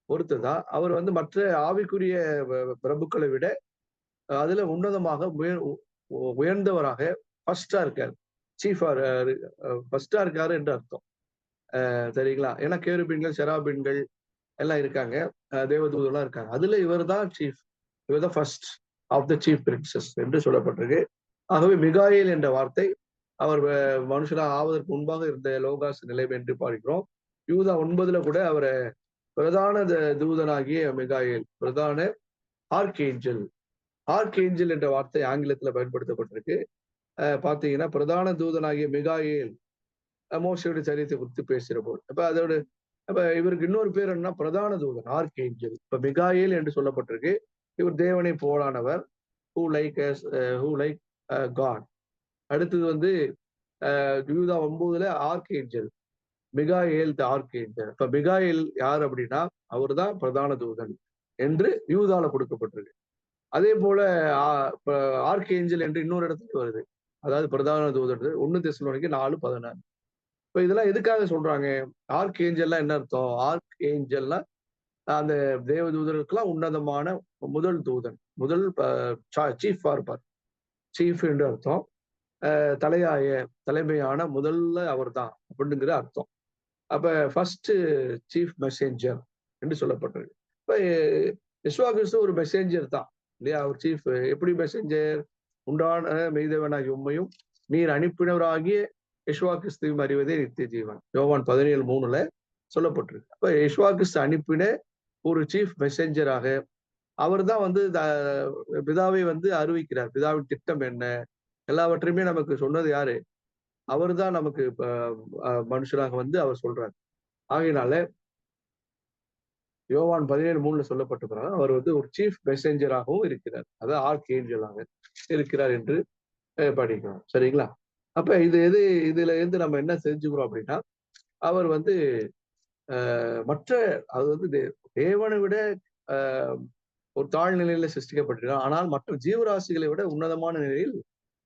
A: ஒருத்தர் தான். அவர் வந்து மற்ற ஆவிக்குரிய பிரபுக்களை விட அதுல உன்னதமாக உயர்ந்தவராக ஃபர்ஸ்டா இருக்காரு. சீஃபா ஃபர்ஸ்டா இருக்காரு என்று அர்த்தம். சரிங்களா? ஏன்னா கேருபீன்கள் செராபீன்கள் எல்லாம் இருக்காங்க, தேவதூதெல்லாம் இருக்காங்க. அதுல இவர் தான் சீஃப், இவர் தான் first of the chief princes என்று சொல்லப்பட்டிருக்கு. ஆகவே மிகாயேல் என்ற வார்த்தை அவர் மனுஷனாக ஆவதற்கு முன்பாக இருந்த லோகாஸ் நிலைமை என்று பார்க்கிறோம். யூதா 9 கூட அவரை பிரதான தூதனாகிய மிகாயேல், பிரதான ஆர்க்ஏஞ்சல். ஆர்க்ஏஞ்சல் என்ற வார்த்தை ஆங்கிலத்துல பயன்படுத்தப்பட்டிருக்கு. பாத்தீங்கன்னா பிரதான தூதனாகிய மிகாயேல் மோசையோட சரித்திரத்தை குறித்து பேசுகிற போது, அப்ப இவருக்கு இன்னொரு பேர் என்ன? பிரதான தூதன், ஆர்க்ஏஞ்சல். இப்ப மிகாயேல் என்று சொல்லப்பட்டிருக்கு. இவர் தேவனை போலானவர், ஹூ லைக் காட். அடுத்தது வந்து யூதா 9 ஆர்க்ஏஞ்சல், மிகாயேல் த ஆர்க்ஏஞ்சல். இப்ப மிகாயேல் யார் அப்படின்னா அவர் தான் பிரதான தூதன் என்று யூதால கொடுக்கப்பட்டிருக்கு. அதே போல ஆர்க்ஏஞ்சல் என்று இன்னொரு இடத்துக்கு வருது, அதாவது பிரதான தூதன் 1 தெசலோனிக்கர் 4:16. இப்ப இதெல்லாம் எதுக்காக சொல்றாங்க? ஆர்க்ஏஞ்சல்லாம் என்ன அர்த்தம்? ஆர்க்ஏஞ்சல்னா அந்த தேவதூதர்களுக்கெல்லாம் உன்னதமான முதல் தூதன், முதல் சீஃப் ஃபார்பர், சீஃப் என்று அர்த்தம். தலைமையான முதல்ல அவர் தான் அப்படிங்கிற அர்த்தம். அப்ப ஃபர்ஸ்ட் சீஃப் மெசேஞ்சர் என்று சொல்லப்பட்டிருக்கு. இப்ப யெஷுவா கிறிஸ்து ஒரு மெசேஞ்சர் தான் இல்லையா? அவர் சீஃப். எப்படி மெசேஞ்சர்? உண்டான மெய்தேவனாகிய உண்மையும் நீர் அனுப்பினவராகிய யெஷுவா கிறிஸ்துவையும் அறிவதே நித்திய ஜீவன், யோவான் 17:3 சொல்லப்பட்டிருக்கு. அப்ப யெஷுவா கிறிஸ்து அனுப்பின ஒரு சீஃப் மெசேஞ்சராக அவர் தான் வந்து பிதாவை வந்து அறிவிக்கிறார். பிதாவின் திட்டம் என்ன எல்லாவற்றையுமே நமக்கு சொன்னது யாரு? அவர் தான் நமக்கு மனுஷனாக வந்து அவர் சொல்றார். ஆகையினால யோவான் 17:3 சொல்லப்பட்டிருக்கிறார், அவர் வந்து ஒரு சீஃப் மெசேஞ்சராகவும் இருக்கிறார், அதாவது ஆர்க்ஏஞ்சலாக இருக்கிறார் என்று படிக்கிறோம். சரிங்களா? அப்ப இதுல இருந்து நம்ம என்ன செஞ்சுக்கிறோம் அப்படின்னா, அவர் வந்து மற்ற, அது வந்து தேவனை விட ஒரு தாழ்நிலையில சிருஷ்டிக்கப்பட்டிருக்கிறார். ஆனால் மற்ற ஜீவராசிகளை விட உன்னதமான நிலையில்,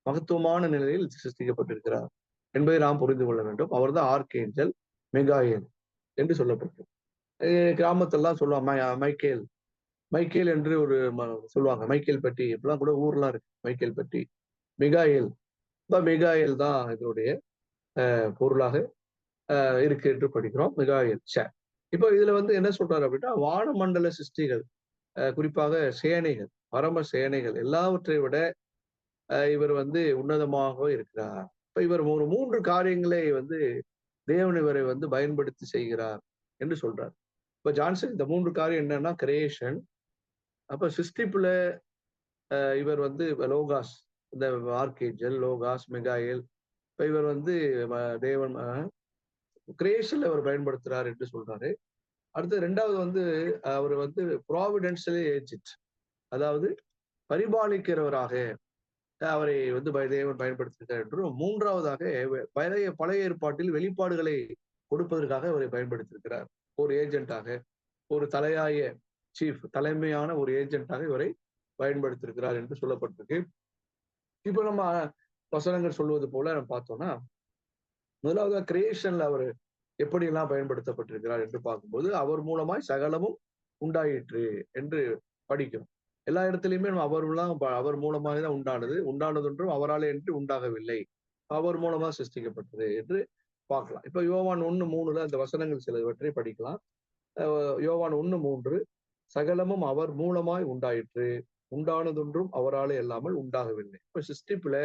A: மகத்துவமான நிலையில் சிருஷ்டிக்கப்பட்டிருக்கிறார் என்பதை நாம் புரிந்து கொள்ள வேண்டும். அவர் தான் ஆர்க்ஏஞ்சல் மிகாயேல் என்று சொல்லப்பட்டிருக்கு. கிராமத்தெல்லாம் சொல்லுவாங்க மைக்கேல் மைக்கேல் என்று ஒரு சொல்லுவாங்க. மைக்கேல் பட்டி இப்பெல்லாம் கூட ஊர்லாம் இருக்கு. மைக்கேல் பட்டி, மிகாயேல். மிகாயேல் தான் இதனுடைய பொருளாக இருக்கு என்று படிக்கிறோம். மிகாயேல். இப்போ இதுல வந்து என்ன சொல்றாரு அப்படின்னா, வானமண்டல சிருஷ்டிகள், குறிப்பாக சேனைகள், பரம சேனைகள் எல்லாவற்றை விட இவர் வந்து உன்னதமாக இருக்கிறார். இப்ப இவர் ஒரு 3 காரியங்களை வந்து தேவன் இவரை வந்து பயன்படுத்தி செய்கிறார் என்று சொல்றார். இப்ப ஜான்சன் இந்த 3 காரியம் என்னன்னா, கிரியேஷன், அப்ப சிருஷ்டிப்புல இவர் வந்து லோகாஸ், இந்த ஆர்கேஞ்சல், லோகாஸ், மிகாயேல், இப்ப இவர் வந்து தேவன் கிரியேஷன்ல அவர் பயன்படுத்துறார் என்று சொல்றாரு. அடுத்து 2வது வந்து அவர் வந்து ப்ராவிடென்ஷியல் ஏஜென்ட், அதாவது பரிபாலிக்கிறவராக அவரை வந்து தேவன் பயன்படுத்திருக்கார் என்றும், 3வதாக பழைய ஏற்பாட்டில் வெளிப்பாடுகளை கொடுப்பதற்காக அவரை பயன்படுத்தியிருக்கிறார். ஒரு ஏஜென்ட்டாக, ஒரு தலைமையான ஒரு ஏஜென்ட்டாக இவரை பயன்படுத்தியிருக்கிறார் என்று சொல்லப்பட்டிருக்கு. இப்ப நம்ம வசனங்கள் சொல்வது போல நம்ம பார்த்தோம்னா, முதலாவது கிரியேஷன்ல அவர் எப்படி எல்லாம் பயன்படுத்தப்பட்டிருக்கிறார் என்று பார்க்கும்போது, அவர் மூலமாய் சகலமும் உண்டாயிற்று என்று படிக்கிறோம். எல்லா இடத்துலயுமே அவர் மூலமாக தான் உண்டானது என்றும் அவராலே என்று உண்டாகவில்லை, அவர் மூலமா சிருஷ்டிக்கப்பட்டது என்று பார்க்கலாம். இப்ப யோவான் 1:3 அந்த வசனங்கள் சிலவற்றை படிக்கலாம். யோவான் 1:3, சகலமும் அவர் மூலமாய் உண்டாயிற்று, உண்டானதொன்றும் அவராலே இல்லாமல் உண்டாகவில்லை. இப்ப சிருஷ்டிப்புல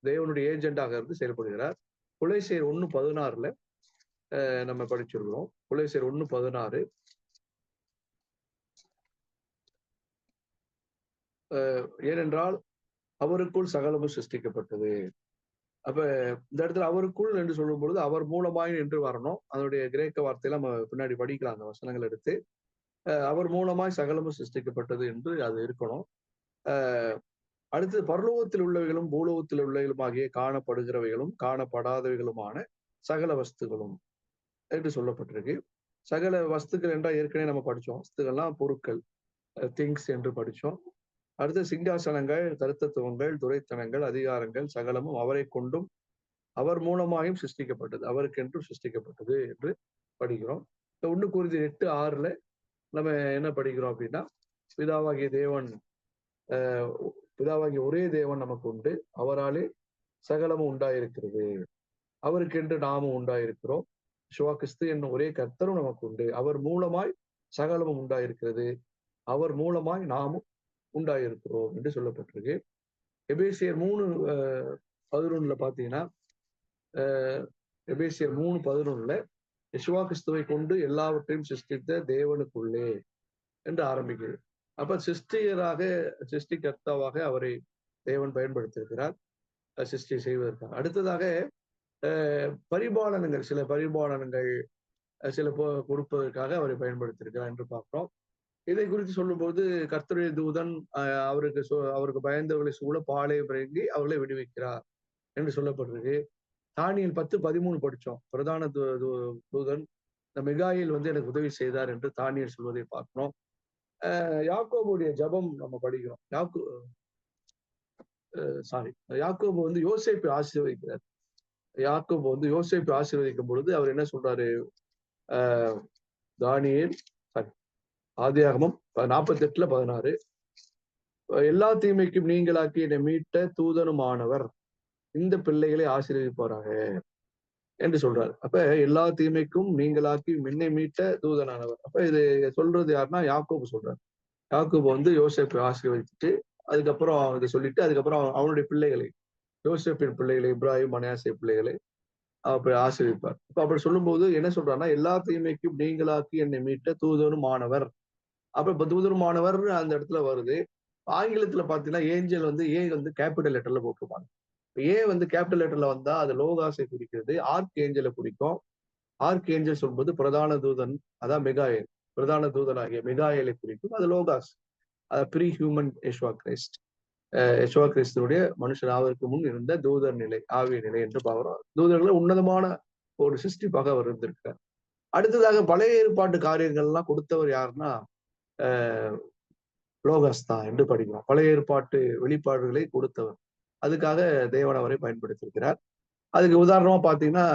A: தேவனுடைய ஏஜென்டாக இருந்து செயல்படுகிறார். கொலோசியர் 1:16 நம்ம படிச்சிருக்கிறோம். கொலோசியர் 1:16, ஏனென்றால் அவருக்குள் சகலமும் சிருஷ்டிக்கப்பட்டது. அப்ப இந்த இடத்துல அவருக்குள் என்று சொல்லும் பொழுது அவர் மூலமாய் என்று வரணும். அதனுடைய கிரேக்க வார்த்தையில நம்ம பின்னாடி படிக்கலாம் அந்த வசனங்கள் எடுத்து. அவர் மூலமாய் சகலமும் சிருஷ்டிக்கப்பட்டது என்று அது இருக்கணும். அடுத்து பரலோகத்தில் உள்ளவைகளும் பூலோகத்தில் உள்ளவைகளும் ஆகிய காணப்படுகிறவைகளும் காணப்படாதவைகளுமான சகல வஸ்துகளும் என்று சொல்லப்பட்டிருக்கு. சகல வஸ்துக்கள் என்றால் ஏற்கனவே நம்ம படிச்சோம். வஸ்துக்கள்லாம் பொருட்கள், திங்ஸ் என்று படிச்சோம். அடுத்து சிங்காசனங்கள், கருத்தத்துவங்கள், துரைத்தனங்கள், அதிகாரங்கள் சகலமும் அவரை கொண்டும் அவர் மூலமாயும் சிருஷ்டிக்கப்பட்டது, அவருக்கென்றும் சிருஷ்டிக்கப்பட்டது என்று படிக்கிறோம். 1 கொரிந்தியர் 8:6 நம்ம என்ன படிக்கிறோம் அப்படின்னா, பிதாவாகிய ஒரே தேவன் நமக்கு உண்டு, அவராலே சகலமும் உண்டாயிருக்கிறது, அவருக்கென்று நாமும் உண்டாயிருக்கிறோம், யேசுவா கிறிஸ்து என்னும் ஒரே கர்த்தரும் நமக்கு உண்டு, அவர் மூலமாய் சகலமும் உண்டாயிருக்கிறது, அவர் மூலமாய் நாமும் உண்டாயிருக்கிறோம் என்று சொல்லப்பட்டிருக்கு. எபேசியர் 3:11 பாத்தீங்கன்னா, எபேசியர் 3:11 யேசுவா கிறிஸ்துவை கொண்டு எல்லாவற்றையும் சிருஷ்டித்த தேவனுக்குள்ளே என்று ஆரம்பிக்கிறது. அப்ப சிருஷ்டிகர்த்தாவாக அவரை தேவன் பயன்படுத்தியிருக்கிறார் சிருஷ்டி செய்வதற்காக. அடுத்ததாக பரிபாலனங்கள், சில பரிபாலனங்கள் சில கொடுப்பதற்காக அவரை பயன்படுத்தியிருக்கிறார் என்று பார்க்கிறோம். இதை குறித்து சொல்லும்போது, கர்த்தருடைய தூதன் அவருக்கு பயந்தவர்களை சூழ பாலை பிறங்கி அவர்களை விடுவிக்கிறார் என்று சொல்லப்பட்டிருக்கு. தானியேல் 10:13 படிச்சோம். பிரதான தூதன் மிகாயேல் வந்து எனக்கு உதவி செய்தார் என்று தானியேல் சொல்வதை பார்க்கிறோம். யாக்கோபுடைய ஜபம் நம்ம படிக்கிறோம். யாக்கோபு வந்து யோசேப்பை ஆசீர்வதிக்கிறார். யாக்கோபு வந்து யோசேப்பை ஆசீர்வதிக்கும் பொழுது அவர் என்ன சொல்றாரு? தானியேல் ஆதியாகமம் 48:16, எல்லா தீமைக்கும் நீங்களாக்கி என்னை மீட்ட தூதனுமானவர் இந்த பிள்ளைகளை ஆசீர்வதிப்பாராக என்று சொல்றாரு. அப்ப எல்லா தீமைக்கும் நீங்களாக்கி என்னை மீட்ட தூதனானவர். அப்ப இது சொல்றது யாருன்னா யாக்கோபு சொல்றாரு. யாக்கோபு வந்து யோசேப்பை ஆசீர்வதிச்சுட்டு அதுக்கப்புறம் இதை சொல்லிட்டு அதுக்கப்புறம் அவனுடைய பிள்ளைகளை, யோசேப்பின் பிள்ளைகளை, இப்ராஹிம், மனாசே பிள்ளைகளை அப்படி ஆசீர்வதிப்பார். இப்ப அப்படி சொல்லும்போது என்ன சொல்றாருன்னா, எல்லா தீமைக்கும் நீங்களாக்கி என்னை மீட்ட தூதனுமானவர். அப்ப இப்ப தூதனுமானவர் அந்த இடத்துல வருது. ஆங்கிலத்துல பாத்தீங்கன்னா ஏஞ்சல் வந்து கேபிட்டல் லெட்டர்ல போட்டிருப்பாங்க. வந்து கேபிட்டல் லெட்டர்ல வந்தா அது லோகாஸை குறிக்கிறது, ஆர்க் ஏஞ்சலை குறிக்கும். ஆர்க் ஏஞ்சல் சொல்வது பிரதான தூதன், அதான் மிகாயேல், பிரதான தூதனாகிய மிகாயேலை குறிக்கும். அது logos, pre human Yeshua Christ, Yeshua கிறிஸ்துடைய மனுஷன் அவருக்கு முன் இருந்த தூதர் நிலை, ஆவிய நிலை என்று பார்க்கிறோம். தூதர்களை உன்னதமான ஒரு சிருஷ்டிப்பாக அவர் இருந்திருக்கிறார். அடுத்ததாக பழைய ஏற்பாட்டு காரியங்கள்லாம் கொடுத்தவர் யாருன்னா லோகாஸ் தான் என்று படிக்கிறோம். பழைய ஏற்பாட்டு வெளிப்பாடுகளை கொடுத்தவர், அதுக்காக தேவன் அவரை பயன்படுத்தியிருக்கிறார். அதுக்கு உதாரணமா பாத்தீங்கன்னா,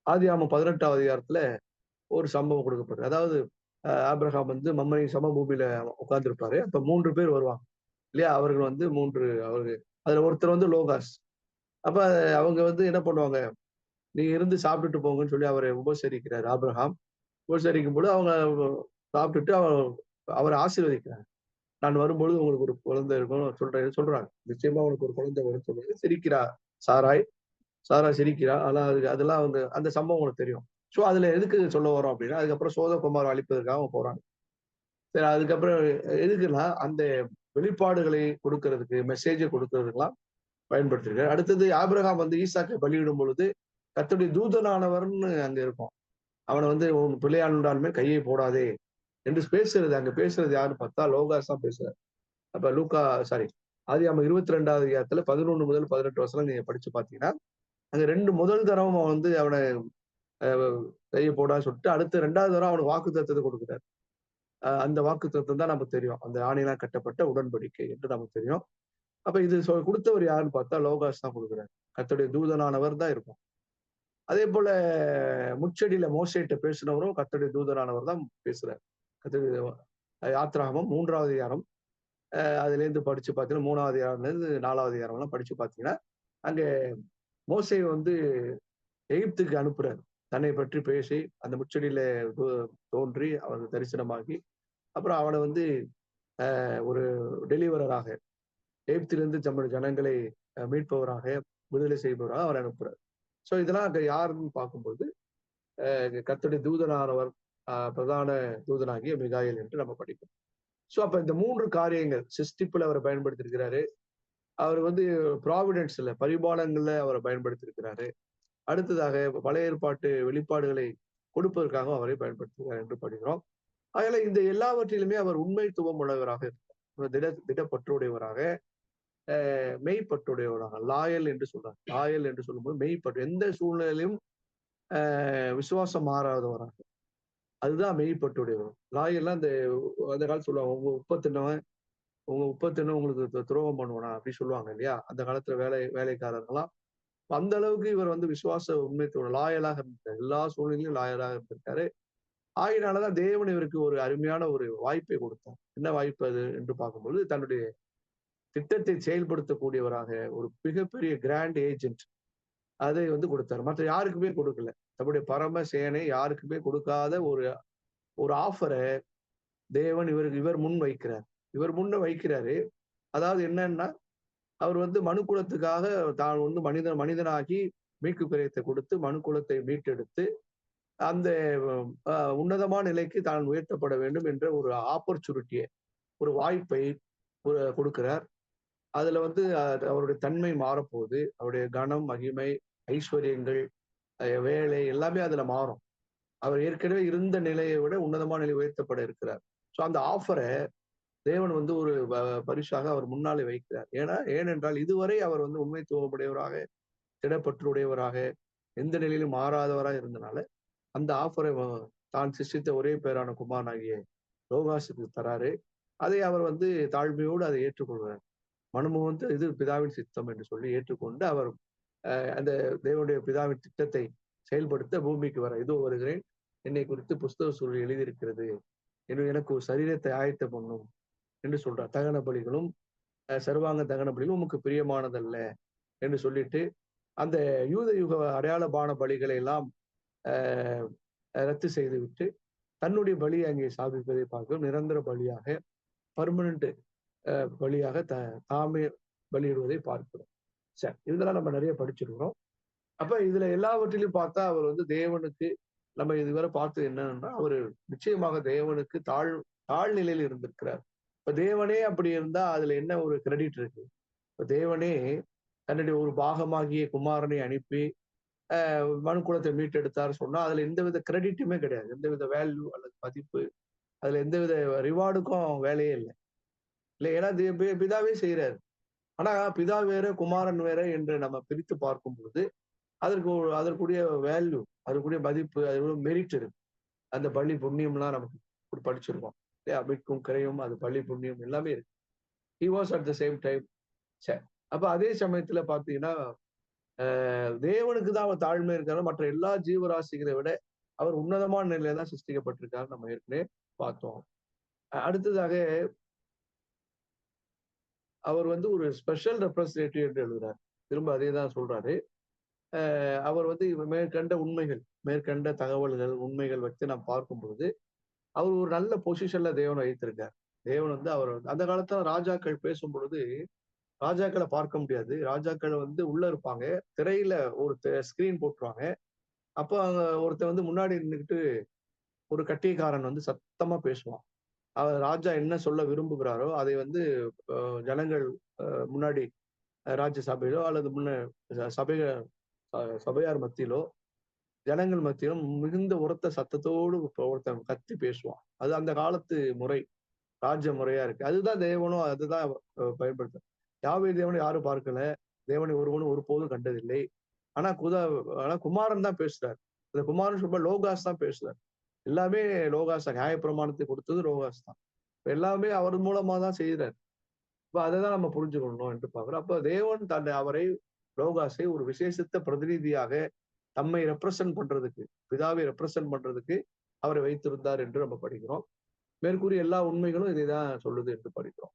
A: ஆதியாகமம் 18ஆம் அதிகாரத்துல ஒரு சம்பவம் கொடுக்கப்படுது. அதாவது ஆபிரகாம் வந்து மம்மரை சமபூமியில உட்கார்ந்திருப்பாரு. அப்ப 3 பேர் வருவாங்க இல்லையா? அவர்கள் வந்து 3 அவரு அதுல ஒருத்தர் வந்து லோகாஸ். அப்ப அவங்க வந்து என்ன பண்ணுவாங்க, நீங்க இருந்து சாப்பிட்டுட்டு போங்கன்னு சொல்லி அவரை உபசரிக்கிறார் ஆபிரகாம். உபசரிக்கும்போது அவங்க சாப்பிட்டுட்டு அவர ஆசீர்வதிக்கிறாங்க. நான் வரும்பொழுது உங்களுக்கு ஒரு குழந்தை இருக்கும்னு சொல்றாங்க. நிச்சயமா உனக்கு ஒரு குழந்தை வரும்னு சொல்றாங்க. சிரிக்கிறா சாராய். சாரா சிரிக்கிறா. ஆனா அதெல்லாம் அவங்க அந்த சம்பவம் உங்களுக்கு தெரியும். சோ அதுல எதுக்கு சொல்ல வரோம் அப்படின்னா, அதுக்கப்புறம் சோதகுமார அழிப்பதற்காக அவங்க போறாங்க. சரி அதுக்கப்புறம் எதுக்குன்னா, அந்த வெளிப்பாடுகளை கொடுக்கிறதுக்கு, மெசேஜ கொடுக்கிறதுக்கெல்லாம் பயன்படுத்தியிருக்காரு. அடுத்தது ஆபிரகாம் வந்து ஈசாக்கை பலியிடும் பொழுது, கர்த்தருடைய தூதனானவர்ன்னு அங்க இருக்கும். அவன வந்து உன் பிள்ளையாண்டான் மேல் கையை போடாதே என்று பேசுறது அங்க பேசுறது யாருன்னு பார்த்தா லோகாஸ் தான் பேசுறாரு. அப்ப லூக்கா சாரி ஆதியாகமம் 22வது அதிகாரத்துல 11 முதல் 18 வசனம் நீங்க படிச்சு பார்த்தீங்கன்னா, அங்க 2 முதல் தடவ வந்து அவன அ கைய போடான்னு சொல்லிட்டு, அடுத்து 2வது தடவ அவனுக்கு வாக்குத்தத்தத்த கொடுக்கிறார். அந்த வாக்குத்தத்தம் தான் நமக்கு தெரியும். அந்த ஆணினால் கட்டப்பட்ட உடன்படிக்கை என்று நமக்கு தெரியும். அப்ப இது குடுத்தவர் யாருன்னு பார்த்தா லோகாஸ் தான் குடுக்குறாரு. கர்த்தருடைய தூதனானவர் தான் இருக்கும். அதேபோல முட்செடியில மோசேட்ட பேசினவரும் கர்த்தருடைய தூதனானவர் தான் பேசுறார். கர்த்தருடைய யாத்திராகமம் 3வது அதிகாரம். அதிலேருந்து படிச்சு பார்த்தீங்கன்னா 3வது அதிகாரம்லேருந்து 4வது அதிகாரம்லாம் படிச்சு பார்த்தீங்கன்னா, அங்க மோசே வந்து எகிப்துக்கு அனுப்புறாரு. தன்னை பற்றி பேசி, அந்த முச்செடியில து தோன்றி அவனுக்கு தரிசனமாகி, அப்புறம் அவன வந்து ஒரு டெலிவரராக எகிப்திலிருந்து தம்முடைய ஜனங்களை மீட்பவராக, விடுதலை செய்பவராக அவர் அனுப்புறார். சோ இதெல்லாம் அங்க யாருன்னு பார்க்கும்போது, கர்த்தருடைய தூதனானவர் பிரதான தூதனாகிய மிகாயேல் என்று நம்ம படிக்கிறோம். சோ அப்ப இந்த 3 காரியங்கள் சிருஷ்டிப்புல அவர பயன்படுத்தியிருக்கிறாரு. அவர் வந்து ப்ராவிடன்ஸ்ல பரிபாலனங்கள்ல அவர பயன்படுத்தியிருக்கிறாரு. அடுத்ததாக பழைய ஏற்பாட்டு வெளிப்பாடுகளை கொடுப்பதற்காக அவரை பயன்படுத்துகிறார் என்று படிக்கிறோம். அதனால இந்த எல்லாவற்றிலுமே அவர் உண்மைத்துவம் உள்ளவராக இருக்கிறார். திடப்பற்றுடையவராக, மெய்ப்பற்றுடையவராக, லாயல் என்று சொல்றார். லாயல் என்று சொல்லும்போது மெய்ப்பற்று எந்த சூழ்நிலையிலும் விசுவாசம் மாறாதவராக. அதுதான் மெய்ப்பற்றுடையவர். லாயல்னா அந்த காலத்துல சொல்லுவாங்க, உங்க உப்ப தின்ன உங்களுக்கு துரோகம் பண்ணுவானா அப்படி சொல்லுவாங்க இல்லையா? அந்த காலத்துல வேலைக்காரர்கள்லாம் அந்த அளவுக்கு இவர் வந்து விசுவாச உண்மைத்தோட லாயலாக இருந்திருக்காரு. எல்லா சூழ்நிலையிலும் லாயலாக இருந்திருக்காரு. ஆகையினாலதான் தேவன் இவருக்கு ஒரு அருமையான ஒரு வாய்ப்பை கொடுத்தார். என்ன வாய்ப்பு அது என்று பார்க்கும்போது, தன்னுடைய திட்டத்தை செயல்படுத்தக்கூடியவராக ஒரு மிகப்பெரிய கிராண்ட் ஏஜென்ட் அதை வந்து கொடுத்தார். மற்ற யாருக்குமே கொடுக்கல. தம்முடைய பரம சேனை யாருக்குமே கொடுக்காத ஒரு ஒரு ஆஃபரை தேவன் இவர் முன் வைக்கிறார். இவர் முன்ன வைக்கிறாரு. அதாவது என்னன்னா, அவர் வந்து மனுக்குலத்துக்காக தான் வந்து மனிதனாகி மீட்பு கிரயத்தை கொடுத்து மனுக்குலத்தை மீட்டெடுத்து அந்த உன்னதமான நிலைக்கு தான் உயர்த்தப்பட வேண்டும் என்ற ஒரு ஆப்பர்ச்சுனிட்டியை, ஒரு வாய்ப்பை கொடுக்கிறார். அதுல வந்து அவருடைய தன்மை மாறப்போகுது. அவருடைய கனம், மகிமை, ஐஸ்வர்யங்கள், வேலை எல்லாமே அதுல மாறும். அவர் ஏற்கனவே இருந்த நிலையை விட உன்னதமான நிலை உயர்த்தப்பட இருக்கிறார். சோ அந்த ஆஃபரை தேவன் வந்து ஒரு பரிசாக அவர் முன்னாலே வைக்கிறார். ஏனென்றால் இதுவரை அவர் வந்து உண்மைத்துவமுடையவராக, திடப்பற்றுடையவராக, எந்த நிலையிலும் மாறாதவராக இருந்தனால அந்த ஆஃபரை தான் சிருஷ்டித்த ஒரே பேரான குமாரனாகிய லோகாசுக்கு தராரு. அதை அவர் வந்து தாழ்மையோடு அதை ஏற்றுக்கொள்கிறார். மனமுவந்து இது பிதாவின் சித்தம் என்று சொல்லி ஏற்றுக்கொண்டு அவர் அந்த தேவனுடைய பிதாவின் திட்டத்தை செயல்படுத்த பூமிக்கு வர இதோ வருகிறேன். என்னை குறித்து புஸ்தக சூழல் எழுதியிருக்கிறது. எனக்கு ஒரு சரீரத்தை ஆயத்தம் பண்ணும் என்று சொல்றார். தகன பலிகளும் சர்வாங்க தகன பலிகளும் உமக்கு பிரியமானதல்ல என்று சொல்லிட்டு அந்த யூத யுக அடையாள பான பலிகளை எல்லாம் ரத்து செய்துவிட்டு தன்னுடைய பலியை அங்கே சாதிப்பதை பார்க்கிறோம். நிரந்தர பலியாக, பர்மனன்ட் பலியாக தாமே பலியிடுவதை பார்க்கிறோம். சரி, இதெல்லாம் நம்ம நிறைய படிச்சிருக்கிறோம். அப்ப இதுல எல்லாவற்றிலும் பார்த்தா அவர் வந்து தேவனுக்கு நம்ம இதுவரை பார்த்தது என்னன்னா, அவரு நிச்சயமாக தேவனுக்கு தாழ்நிலையில் இருந்திருக்கிறார். இப்ப தேவனே அப்படி இருந்தா அதுல என்ன ஒரு கிரெடிட் இருக்கு? இப்ப தேவனே தன்னுடைய ஒரு பாகமாகிய குமாரனை அனுப்பி மனுக்குலத்தை மீட்டெடுத்தார் சொன்னா அதுல எந்தவித கிரெடிட்டுமே கிடையாது. எந்தவித வேல்யூ அல்லது மதிப்பு, அதுல எந்தவித ரிவார்டுக்கும் வேலையே இல்லை. இல்ல ஏன்னா பிதாவே செய்யறாரு. ஆனா பிதா வேற குமாரன் வேற என்று நம்ம பிரித்து பார்க்கும் பொழுது அதற்குரிய வேல்யூ, அதற்குரிய மதிப்பு, அதற்குரிய மெரிட் இருக்கு. அந்த பள்ளி புண்ணியம்லாம் நமக்கு படிச்சிருக்கோம் இல்லையா? மீட்கும் கிரையும் அது பள்ளி புண்ணியம் எல்லாமே இருக்கு. He was at the same time. சரி, அப்ப அதே சமயத்துல பாத்தீங்கன்னா தேவனுக்கு தான் அவர் தாழ்மை இருக்காரு. மற்ற எல்லா ஜீவராசிகளை விட அவர் உன்னதமான நிலையில தான் சிருஷ்டிக்கப்பட்டிருக்காரு, நம்ம ஏற்கனவே பார்த்தோம். அடுத்ததாக அவர் வந்து ஒரு ஸ்பெஷல் ரெப்ரசன்டேட்டிவ் என்று எழுதுறாரு. திரும்ப அதே தான் சொல்றாரு. அவர் வந்து மேற்கண்ட உண்மைகள், மேற்கண்ட தகவல்கள், உண்மைகள் வச்சு நாம் பார்க்கும் பொழுது, அவர் ஒரு நல்ல பொசிஷன்ல தேவன் வைத்திருக்கார். தேவன் வந்து அவர் அந்த காலத்துல ராஜாக்கள் பேசும் பொழுது, ராஜாக்கள பார்க்க முடியாது. ராஜாக்கள் வந்து உள்ள இருப்பாங்க. திரையில ஒரு ஸ்கிரீன் போட்டுருவாங்க. அப்ப அங்க ஒருத்தன் வந்து முன்னாடி நின்னுகிட்டு ஒரு கட்டியக்காரன் வந்து சத்தமா பேசுவான். அவர் ராஜா என்ன சொல்ல விரும்புகிறாரோ, அதை வந்து அ ஜனங்கள் முன்னாடி ராஜ்ய சபையிலோ அல்லது சபை சபையார் மத்தியிலோ, ஜனங்கள் மத்தியிலும் மிகுந்த உரத்த சத்தத்தோடு ஒருத்தன் கத்தி பேசுவான். அது அந்த காலத்து முறை. ராஜ்ய முறையா இருக்கு. அதுதான் தேவனும் அதுதான் பயன்படுத்த யாவே தேவனை யாரும் பார்க்கல. தேவனை ஒருவனும் ஒருபோதும் கண்டதில்லை. ஆனா ஆனா குமாரன் தான் பேசுறார். அந்த குமாரன் சொல்ல லோகாஸ் தான் பேசுறார். எல்லாமே லோகாஸ் தான். நியாயப்பிரமாணத்தை கொடுத்தது லோகாஸ் தான். எல்லாமே அவர் மூலமா தான் செய்றார். இப்ப அததான் நம்ம புரிஞ்சுக்கணும் என்று பார்க்கிறோம். அப்ப தேவன் அவரை லோகாஸை ஒரு விசேஷித்த பிரதிநிதியாக தம்மை ரெப்ரசன்ட் பண்றதுக்கு, பிதாவை ரெப்ரசன்ட் பண்றதுக்கு அவரை வைத்திருந்தார் என்று நம்ம படிக்கிறோம். மேற்கூறிய எல்லா உண்மைகளும் இதைதான் சொல்லுது என்று படிக்கிறோம்.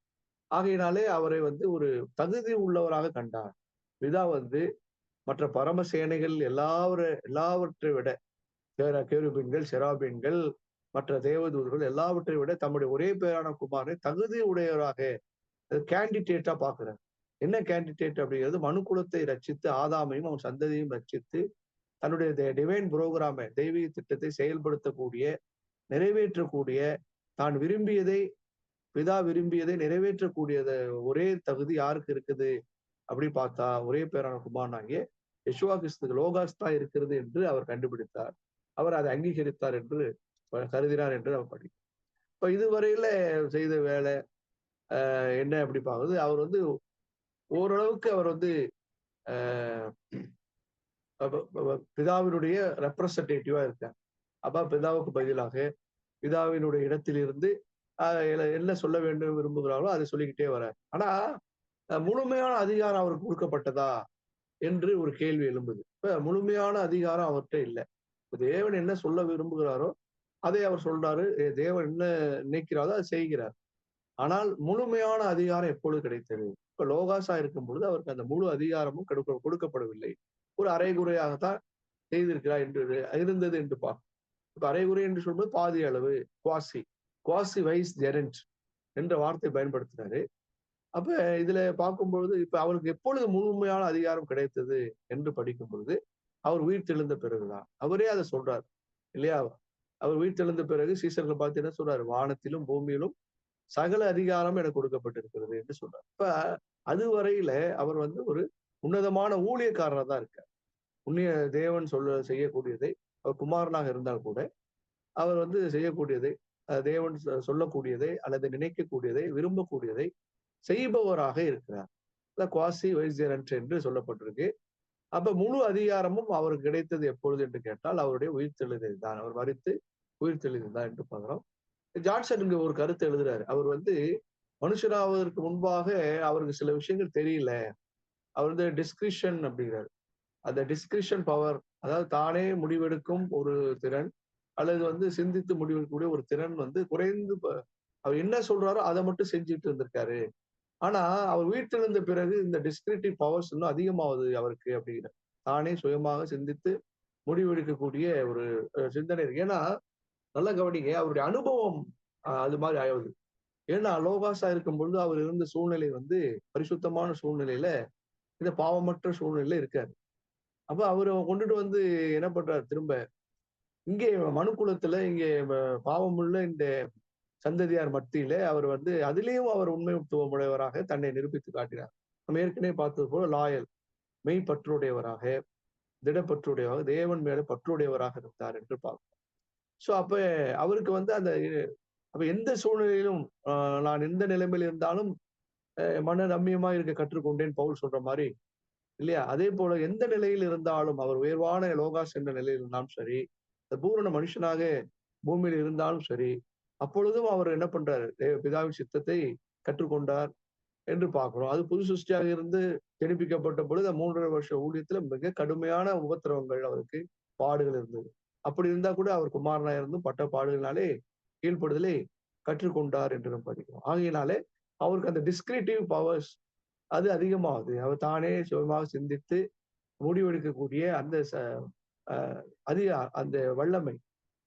A: ஆகையினாலே அவரை வந்து ஒரு தகுதி உள்ளவராக கண்டார். பிதா வந்து மற்ற பரம சேனைகள் எல்லாவற்றை விட கேருபீன்கள், செராபீன்கள், மற்ற தேவதூதர்கள் எல்லாவற்றை விட தம்முடைய ஒரே பேரான குமாரனை தகுதி உடையவராக கேண்டிடேட்டா பார்க்கிறார். என்ன கேண்டிடேட் அப்படிங்கிறது மனுக்குலத்தை ரட்சித்து ஆதாமையும் அவன் சந்ததியும் ரட்சித்து தன்னுடைய டிவைன் புரோகிராமை தெய்வீக திட்டத்தை செயல்படுத்தக்கூடிய, நிறைவேற்றக்கூடிய, தான் விரும்பியதை பிதா விரும்பியதை நிறைவேற்றக்கூடியத ஒரே தகுதி யாருக்கு இருக்குது அப்படி பார்த்தா ஒரே பேரான குமாரனாகிய யெஷுவா கிறிஸ்துக்கு லோகாஸ் தான் இருக்கிறது என்று அவர் கண்டுபிடித்தார். அவர் அதை அங்கீகரித்தார் என்று கருதினார் என்று அவர் படிக்கிறோம். இப்ப இதுவரையில செய்த வேலை என்ன அப்படி பார்க்குது, அவர் வந்து ஓரளவுக்கு அவர் வந்து பிதாவினுடைய ரெப்ரசன்டேட்டிவா இருக்கார். அப்ப பிதாவுக்கு பதிலாக பிதாவினுடைய இடத்தில் இருந்து என்ன சொல்ல வேண்டும் விரும்புகிறாரோ அதை சொல்லிக்கிட்டே வர்றார். ஆனா முழுமையான அதிகாரம் அவருக்கு கொடுக்கப்பட்டதா என்று ஒரு கேள்வி எழும்புது. இப்ப முழுமையான அதிகாரம் அவர்கிட்ட இல்லை. தேவன் என்ன சொல்ல விரும்புகிறாரோ அதை அவர் சொல்றாரு. தேவன் என்ன நினைக்கிறாரோ அதை செய்கிறார். ஆனால் முழுமையான அதிகாரம் எப்பொழுது கிடைத்தது? இப்ப லோகாசா இருக்கும் பொழுது அவருக்கு அந்த முழு அதிகாரமும் கொடுக்கப்படவில்லை. ஒரு அரைகுறையாகத்தான் செய்திருக்கிறார் என்று இருந்தது என்று பார்க்கும். இப்ப அரைகுறை என்று சொல்லும்போது பாதி அளவு, குவாசி வைஸ் ஜெரண்ட் என்ற வார்த்தை பயன்படுத்தினாரு. அப்ப இதுல பார்க்கும்பொழுது இப்ப அவருக்கு எப்பொழுது முழுமையான அதிகாரம் கிடைத்தது என்று படிக்கும் பொழுது அவர் உயிர்த்தெழுந்த பிறகுதான். அவரே அதை சொல்றார் இல்லையா? அவர் உயிர்த்தெழுந்த பிறகு சீசர்கள் பார்த்து என்ன சொல்றாரு? வானத்திலும் பூமியிலும் சகல அதிகாரம் எனக்கு கொடுக்கப்பட்டிருக்கிறது என்று சொல்றார். இப்ப அதுவரையில அவர் வந்து ஒரு உன்னதமான ஊழியக்காரராக தான் இருக்கார். உன்னிய தேவன் செய்யக்கூடியதை அவர் குமாரனாக இருந்தால் கூட அவர் வந்து செய்யக்கூடியதை தேவன் சொல்லக்கூடியதை அல்லது நினைக்கக்கூடியதை விரும்பக்கூடியதை செய்பவராக இருக்கிறார். குவாசி வைஸ்ஜெரண்ட் என்று சொல்லப்பட்டிருக்கு. அப்ப முழு அதிகாரமும் அவருக்கு கிடைத்தது எப்பொழுது என்று கேட்டால் அவருடைய உயிர்த்தெழுதல் தான். அவர் மரித்து உயிர்த்தெழுதல் தான் என்று பார்க்கிறோம். ஜான்சன் இங்க ஒரு கருத்து எழுதுறாரு. அவர் வந்து மனுஷராவதற்கு முன்பாக அவருக்கு சில விஷயங்கள் தெரியல. அவர் வந்து டிஸ்கிரிஷன் அப்படிங்கிறாரு. அந்த டிஸ்கிரிஷன் பவர், அதாவது தானே முடிவெடுக்கும் ஒரு திறன் அல்லது வந்து சிந்தித்து முடிவெடுக்கக்கூடிய ஒரு திறன் வந்து குறைந்து அவர் என்ன சொல்றாரோ அதை மட்டும் செஞ்சுட்டு இருந்திருக்காரு. ஆனா அவர் உயிர்த்தெழுந்த பிறகு இந்த டிஸ்கிரிப்டிவ் பவர்ஸ் இன்னும் அதிகமாகுது அவருக்கு அப்படிங்கிற தானே சுயமாக சிந்தித்து முடிவெடுக்கக்கூடிய ஒரு சிந்தனை இருக்கு. ஏன்னா நல்லா கவனிங்க, அவருடைய அனுபவம் அது மாதிரி ஆகுது. ஏன்னா லோகாசா இருக்கும் பொழுது அவர் இருந்த சூழ்நிலை வந்து பரிசுத்தமான சூழ்நிலையில, இந்த பாவமற்ற சூழ்நிலையில இருக்காரு. அப்ப அவரை கொண்டுட்டு வந்து என்ன பண்றாரு திரும்ப இங்கே மனுக்குலத்துல இங்கே பாவமுள்ள இந்த சந்ததியார் மத்தியில அவர் வந்து அதிலேயும் அவர் உண்மைத்துவம் உடையவராக தன்னை நிரூபித்து காட்டினார். நம்ம ஏற்கனவே பார்த்தது போல லாயல், மெய் பற்றுடையவராக, திடப்பற்றுடையவராக, தேவன் மேல பற்றுடையவராக இருந்தார் என்று பார்க்கிறோம். சோ அப்ப அவருக்கு வந்து அந்த அப்ப எந்த சூழ்நிலையிலும் நான் எந்த நிலைமையில் இருந்தாலும் மன ரம்மியமா இருக்க கற்றுக்கொண்டேன் பவுல் சொல்ற மாதிரி இல்லையா? அதே போல எந்த நிலையில் இருந்தாலும் அவர் உயர்வான லோகாஸ் என்ற நிலையில் இருந்தாலும் சரி, பூரண மனுஷனாக பூமியில் இருந்தாலும் சரி, அப்பொழுதும் அவர் என்ன பண்றாரு? பிதாவின் சித்தத்தை கற்றுக்கொண்டார் என்று பார்க்கிறோம். அது புது சிருஷ்டியாக இருந்து ஜெனிப்பிக்கப்பட்ட பொழுது 3.5 வருஷ ஊழியத்துல மிக கடுமையான உபத்திரவங்கள் அவருக்கு பாடுகள் இருந்தது. அப்படி இருந்தா கூட அவர் குமாரனா இருந்தும் பட்ட பாடுகளினாலே கீழ்ப்படுதலை கற்றுக்கொண்டார் என்று நம்ம படிக்கிறோம். ஆகையினாலே அவருக்கு அந்த டிஸ்கிரிப்டிவ் பவர்ஸ் அது அதிகமாகுது. அவர் தானே சுயமாக சிந்தித்து முடிவெடுக்கக்கூடிய அந்த அதிக அந்த வல்லமை,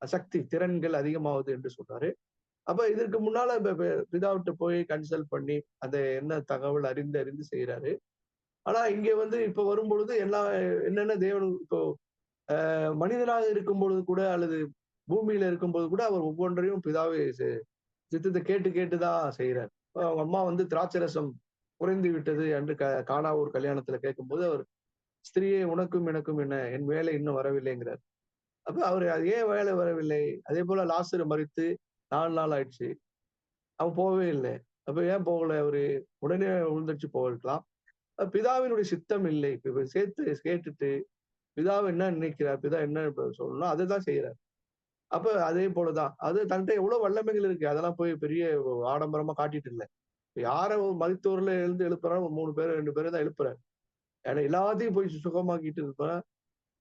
A: சக்தி, திறன்கள் அதிகமாகுது என்று சொல்றாரு. அப்ப இதற்கு முன்னால பிதாவிட்ட போய் கன்சல்ட் பண்ணி அந்த என்ன தகவல் அறிந்து அறிந்து செய்யறாரு. ஆனா இங்க வந்து இப்ப வரும்பொழுது எல்லாம் என்னென்ன தேவன் இப்போ மனிதனாக இருக்கும் பொழுது கூட அல்லது பூமியில இருக்கும்போது கூட அவர் ஒவ்வொன்றையும் பிதாவை சித்தத்தை கேட்டு கேட்டுதான் செய்யறார். அவங்க அம்மா வந்து திராட்சை ரசம் குறைந்து விட்டது என்று கானா ஒரு கல்யாணத்துல கேட்கும்போது அவர், ஸ்திரியே உனக்கும் எனக்கும் என்ன, என் வேலை இன்னும் வரவில்லைங்கிறார். அப்ப அவரு அது ஏன் வேலை வரவில்லை? அதே போல லாசரு மரித்து 4 நாள் ஆயிடுச்சு. அவன் போகவே இல்லை. அப்ப ஏன் போகல அவரு? உடனே விழுந்தடிச்சு போயிருக்கலாம். பிதாவினுடைய சித்தம் இல்லை. இப்ப சேர்த்து கேட்டுட்டு பிதாவை என்ன நினைக்கிறார்? பிதா என்ன சொல்லணும் அதுதான் செய்யறார். அப்ப அதே போலதான். அது தன்ட்ட எவ்வளவு வல்லமைகள் இருக்கு. அதெல்லாம் போய் பெரிய ஆடம்பரமா காட்டிட்டு இல்ல. யார மருத்துவர்ல எழுந்து எழுப்புறாரோ 3 பேரு 2 பேரு தான் எழுப்புறாரு. ஏன்னா எல்லாத்தையும் போய் சுகமாக்கிட்டு இருப்பார்.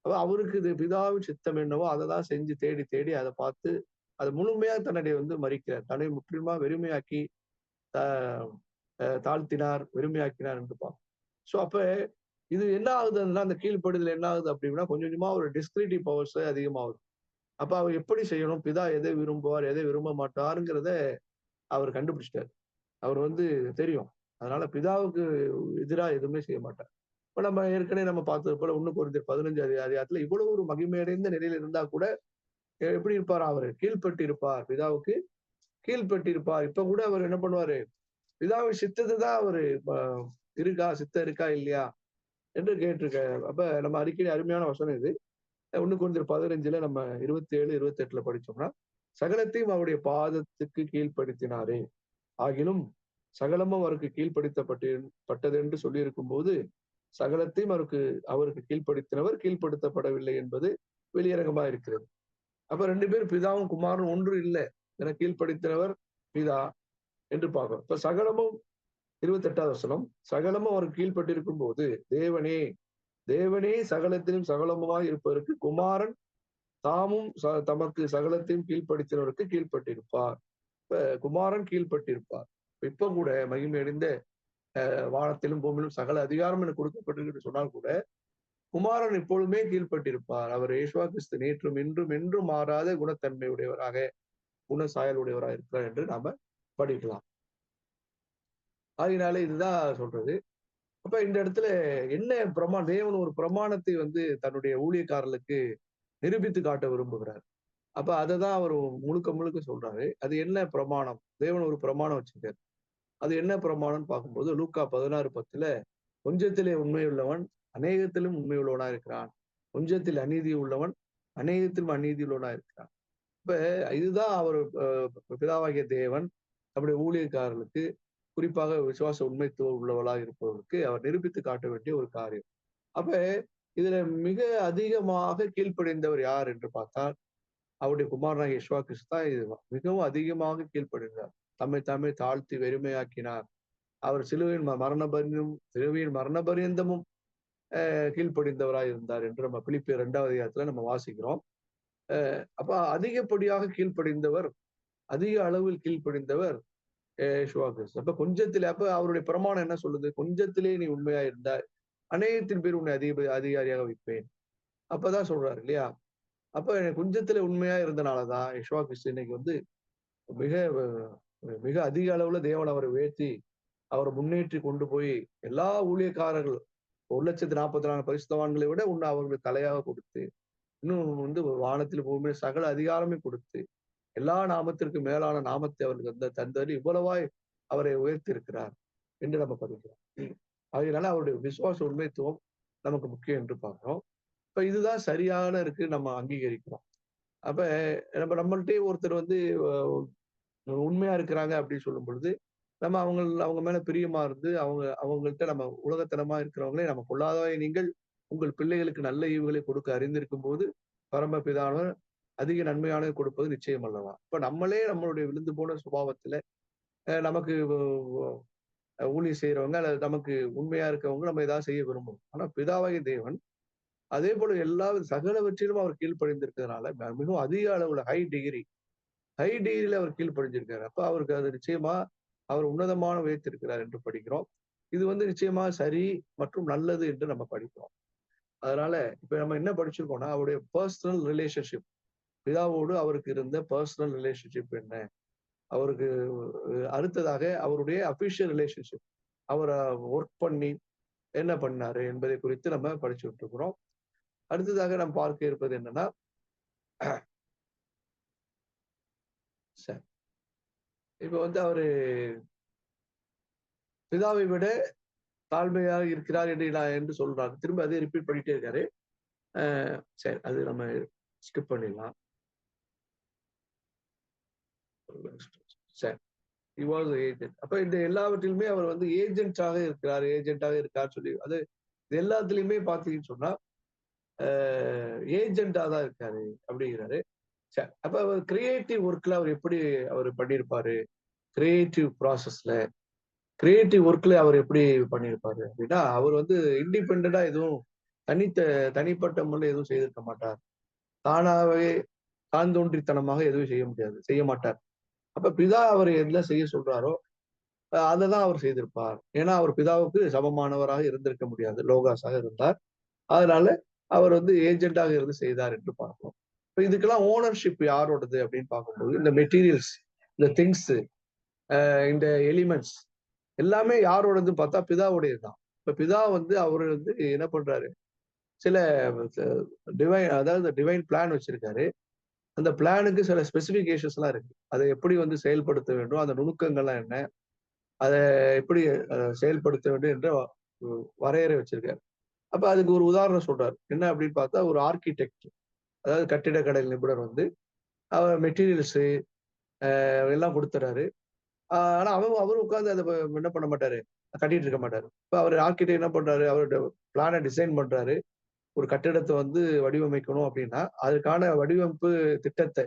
A: அப்ப அவருக்கு இது பிதாவின் சித்தம் என்னவோ அததான் செஞ்சு தேடி தேடி அதை பார்த்து அதை முழுமையா தன்னுடைய வந்து மறிக்கிறார். தன்னை முற்றிலுமா வெறுமையாக்கி தாழ்த்தினார், வெறுமையாக்கினார் என்று பார்ப்போம். சோ அப்ப இது என்ன ஆகுதுன்னா அந்த கீழ்ப்படுதல் என்ன ஆகுது அப்படின்னா கொஞ்சம் கொஞ்சமா ஒரு டிஸ்கிரிப்டிவ் பவர்ஸ் அதிகமாகுது. அப்ப அவர் எப்படி செய்யணும்? பிதா எதை விரும்புவார், எதை விரும்ப மாட்டாருங்கிறத அவர் கண்டுபிடிச்சிட்டாரு. அவர் வந்து தெரியும். அதனால பிதாவுக்கு எதிரா எதுவுமே செய்ய மாட்டார். இப்ப நம்ம ஏற்கனவே நம்ம பார்த்தது போல 1 கொரிந்தியர் 15 அதிகாரத்துல இவ்வளவு ஒரு மகிமையடைந்த நிலையில இருந்தா கூட எப்படி இருப்பார் அவரு? கீழ்ப்பட்டு இருப்பார். பிதாவுக்கு கீழ்ப்பட்டு இருப்பார். இப்ப கூட அவர் என்ன பண்ணுவாரு? பிதாவின் சித்தத்தை தான் அவரு இருக்கா, சித்தம் இருக்கா இல்லையா என்று கேட்டிருக்காரு. அப்ப நம்ம அடிக்கடி அருமையான வசனம் இது. 1 கொரிந்தியர் 15ல நம்ம 27, 28ல படிச்சோம்னா, சகலத்தையும் அவருடைய பாதத்துக்கு கீழ்ப்படுத்தினாரே. ஆகிலும் சகலமும் அவருக்கு பட்டது என்று சொல்லியிருக்கும் போது சகலத்தையும் அவருக்கு கீழ்ப்படுத்தினவர் கீழ்ப்படுத்தப்படவில்லை என்பது வெளியரங்கமா இருக்கிறது. அப்ப 2 பேரும் பிதாவும் குமாரனும் ஒன்று இல்லை என கீழ்ப்படுத்தினவர் பிதா என்று பார்க்கிறோம். இப்ப சகலமும் 28வது வசனம், சகலமும் அவருக்கு கீழ்ப்பட்டிருக்கும் போது தேவனே தேவனே சகலத்திலும் சகலமுமாய் இருப்பதற்கு குமாரன் தாமும் தமக்கு சகலத்தையும் கீழ்ப்படுத்தினவருக்கு கீழ்ப்பட்டிருப்பார். இப்ப குமாரன் கீழ்ப்பட்டிருப்பார். இப்ப கூட மகிமையடைந்த வானத்திலும் பூமியிலும் சகல அதிகாரம் எனக்கு கொடுக்கப்பட்டிருக்கு சொன்னால் கூட குமாரன் எப்பொழுதுமே கீழ்ப்பட்டிருப்பார். அவர் இயேசுவா கிறிஸ்து நேற்றும் இன்றும் என்றும் மாறாத குணத்தன்மை உடையவராக குணசாயல் உடையவராக இருக்கிறார் என்று நாம படிக்கலாம். அதனால இதுதான் சொல்றது. அப்ப இந்த இடத்துல என்ன தேவன் ஒரு பிரமாணத்தை வந்து தன்னுடைய ஊழியக்காரர்களுக்கு நிரூபித்து காட்ட விரும்புகிறார். அப்ப அததான் அவர் முழுக்க முழுக்க சொல்றாரு. அது என்ன பிரமாணம்? தேவன் ஒரு பிரமாணம் வச்சிருக்காரு. அது என்ன பிரமாணம்னு பார்க்கும்போது லூக்கா 16:10 கொஞ்சத்திலே உண்மை உள்ளவன் அநேகத்திலும் உண்மை உள்ளவனா இருக்கிறான். கொஞ்சத்தில் அநீதி உள்ளவன் அநேகத்திலும் அநீதி உள்ளவனா இருக்கிறான். இப்ப இதுதான் அவர் பிதாவாகிய தேவன் நம்முடைய ஊழியக்காரர்களுக்கு குறிப்பாக விசுவாச உண்மைத்துவம் உள்ளவர்களாக இருப்பவர்களுக்கு அவர் நிரூபித்து காட்ட வேண்டிய ஒரு காரியம். அப்ப இதுல மிக அதிகமாக கீழ்ப்படிந்தவர் யார் என்று பார்த்தால் அவருடைய குமாரனாகிய இயேசுவா கிறிஸ்து தான் இது மிகவும் அதிகமாக கீழ்ப்படிந்தார். தம்மை தாழ்த்தி வெறுமையாக்கினார். அவர் சிலுவையின் மரண பரியந்தமும் கீழ்ப்படிந்தவராய் இருந்தார் என்று நம்ம பிலிப்பியர் 2வது அதிகாரத்துல நம்ம வாசிக்கிறோம். அப்ப அதிகப்படியாக கீழ்ப்படிந்தவர், அதிக அளவில் கீழ்ப்படிந்தவர் இயேசுவா கிறிஸ்து. அப்ப கொஞ்சத்திலே அப்ப அவருடைய பிரமாணம் என்ன சொல்லுது? கொஞ்சத்திலே நீ உண்மையா இருந்தாய், அநேகத்தின் பேர் உன்னை அதிகாரியாக வைப்பேன். அப்பதான் சொல்றாரு இல்லையா? அப்ப கொஞ்சத்துல உண்மையா இருந்தனாலதான் இயேசுவா கிறிஸ்து இன்னைக்கு வந்து மிக மிக அதிக அளவுல தேவன் அவரை உயர்த்தி அவரை முன்னேற்றி கொண்டு போய் எல்லா ஊழியக்காரர்கள் 1,44,000 பரிசுத்தவான்களை விட உன்னை அவர்களுக்கு தலையாக கொடுத்து இன்னும் வந்து வானத்தில் பூமியில் சகல அதிகாரமே கொடுத்து எல்லா நாமத்திற்கு மேலான நாமத்தை அவர்களுக்கு தந்தது இவ்வளவாய் அவரை உயர்த்தி இருக்கிறார் என்று நம்ம படிக்கிறோம். அதனால அவருடைய விசுவாச உண்மைத்துவம் நமக்கு முக்கியம் என்று பார்க்கிறோம். இப்ப இதுதான் சரியான இருக்கு நம்ம அங்கீகரிக்கிறோம். அப்ப நம்மள்ட்டே ஒருத்தர் வந்து உண்மையா இருக்கிறாங்க அப்படின்னு சொல்லும் பொழுது நம்ம அவங்க மேல பிரியமா இருந்து அவங்கள்ட்ட நம்ம உலகத்தனமா இருக்கிறவங்களே நம்ம பொல்லாதவை நீங்கள் உங்கள் பிள்ளைகளுக்கு நல்ல ஈவுகளை கொடுக்க அறிந்திருக்கும் போது பரமபிதானவர் அதிக நன்மையானது கொடுப்பது நிச்சயம் அல்லவா. இப்ப நம்மளே நம்மளுடைய விழுந்து போன சுபாவத்துல நமக்கு ஊழியம் செய்யறவங்க அல்லது நமக்கு உண்மையா இருக்கவங்க நம்ம ஏதாவது செய்ய விரும்பும். ஆனா பிதாவாகிய தேவன் அதே போல எல்லா சகலவற்றிலும் அவர் கீழ்ப்படிந்திருக்கிறதுனால மிகவும் அதிக அளவுல ஹை டிகிரியில அவர் கீழ்ப்படிஞ்சிருக்காரு. அப்ப அவருக்கு அது நிச்சயமா அவர் உன்னதமான உயர்த்திருக்கிறார் என்று படிக்கிறோம். இது வந்து நிச்சயமா சரி மற்றும் நல்லது என்று நம்ம படிக்கிறோம். அதனால இப்ப நம்ம என்ன படிச்சிருக்கோம்னா, அவருடைய பர்சனல் ரிலேஷன்ஷிப், பிதாவோடு அவருக்கு இருந்த பர்சனல் ரிலேஷன்ஷிப் என்ன? அவருக்கு அடுத்ததாக அவருடைய அபிஷியல் ரிலேஷன்ஷிப், அவர ஒர்க் பண்ணி என்ன பண்ணாரு என்பதை குறித்து நம்ம படிச்சுட்டு இருக்கிறோம். அடுத்ததாக நாம் பார்க்க இருப்பது என்னன்னா, சரி, இப்ப வந்து அவரு பிதாவை விட தாழ்மையாக இருக்கிறார் என்று சொல்றாங்க. திரும்ப அதே ரிப்பீட் பண்ணிட்டே இருக்காரு. சரி, அது நம்ம ஸ்கிப் பண்ணிடலாம். சரி, he was a agent. அப்ப இந்த எல்லாவற்றிலுமே அவர் வந்து ஏஜென்ட்டாக இருக்கார் சொல்லி அது எல்லாத்துலயுமே பாத்தீங்கன்னு சொன்னா ஏஜென்டா தான் இருக்காரு அப்படிங்கிறாரு. சரி, அப்ப அவர் கிரியேட்டிவ் ஒர்க்ல அவர் எப்படி அவர் பண்ணியிருப்பாரு, கிரியேட்டிவ் ப்ராசஸ்ல கிரியேட்டிவ் ஒர்க்ல அவர் எப்படி பண்ணியிருப்பாரு அப்படின்னா, அவர் வந்து இண்டிபெண்டா எதுவும் தனிப்பட்ட முறையில் எதுவும் செய்திருக்க மாட்டார். தானாவே தான் தோன்றித்தனமாக எதுவும் செய்ய மாட்டார். அப்ப பிதா அவர் என்ன செய்ய சொல்றாரோ அததான் அவர் செய்திருப்பார். ஏன்னா அவர் பிதாவுக்கு சமமானவராக இருந்திருக்க முடியாது, லோகாஸாக இருந்தார். அதனால அவர் வந்து ஏஜென்டாக இருந்து செய்தார் என்று பார்க்கிறோம். இப்ப இதுக்கெல்லாம் ஓனர்ஷிப் யாரோடது அப்படின்னு பார்க்கும்போது, இந்த மெட்டீரியல்ஸ், இந்த திங்ஸ், இந்த எலிமெண்ட்ஸ் எல்லாமே யாரோடதுன்னு பார்த்தா பிதாவுடையதுதான். இப்ப பிதா வந்து அவரு வந்து என்ன பண்றாரு, சில அதாவது டிவைன் பிளான் வச்சிருக்காரு. அந்த பிளானுக்கு சில ஸ்பெசிபிகேஷன்ஸ் எல்லாம் இருக்கு. அதை எப்படி வந்து செயல்படுத்த வேண்டும், அந்த நுணுக்கங்கள்லாம் என்ன, அதை எப்படி செயல்படுத்த வேண்டும் என்ற வரையறை வச்சிருக்காரு. அப்ப அதுக்கு ஒரு உதாரணம் சொல்றாரு. என்ன அப்படின்னு பார்த்தா, ஒரு ஆர்கிடெக்ட், அதாவது கட்டிடக்கலை நிபுணர் வந்து அவர் மெட்டீரியல்ஸ் எல்லாம் கொடுத்துறாரு. ஆனா அவரு உட்கார்ந்து அதை என்ன பண்ண மாட்டாரு, கட்டிட்டு இருக்க மாட்டாரு. இப்ப அவர் ஆர்கிடெக்ட் என்ன பண்றாரு, அவரோட பிளானை டிசைன் பண்றாரு. ஒரு கட்டிடத்தை வந்து வடிவமைக்கணும் அப்படின்னா அதுக்கான வடிவமைப்பு திட்டத்தை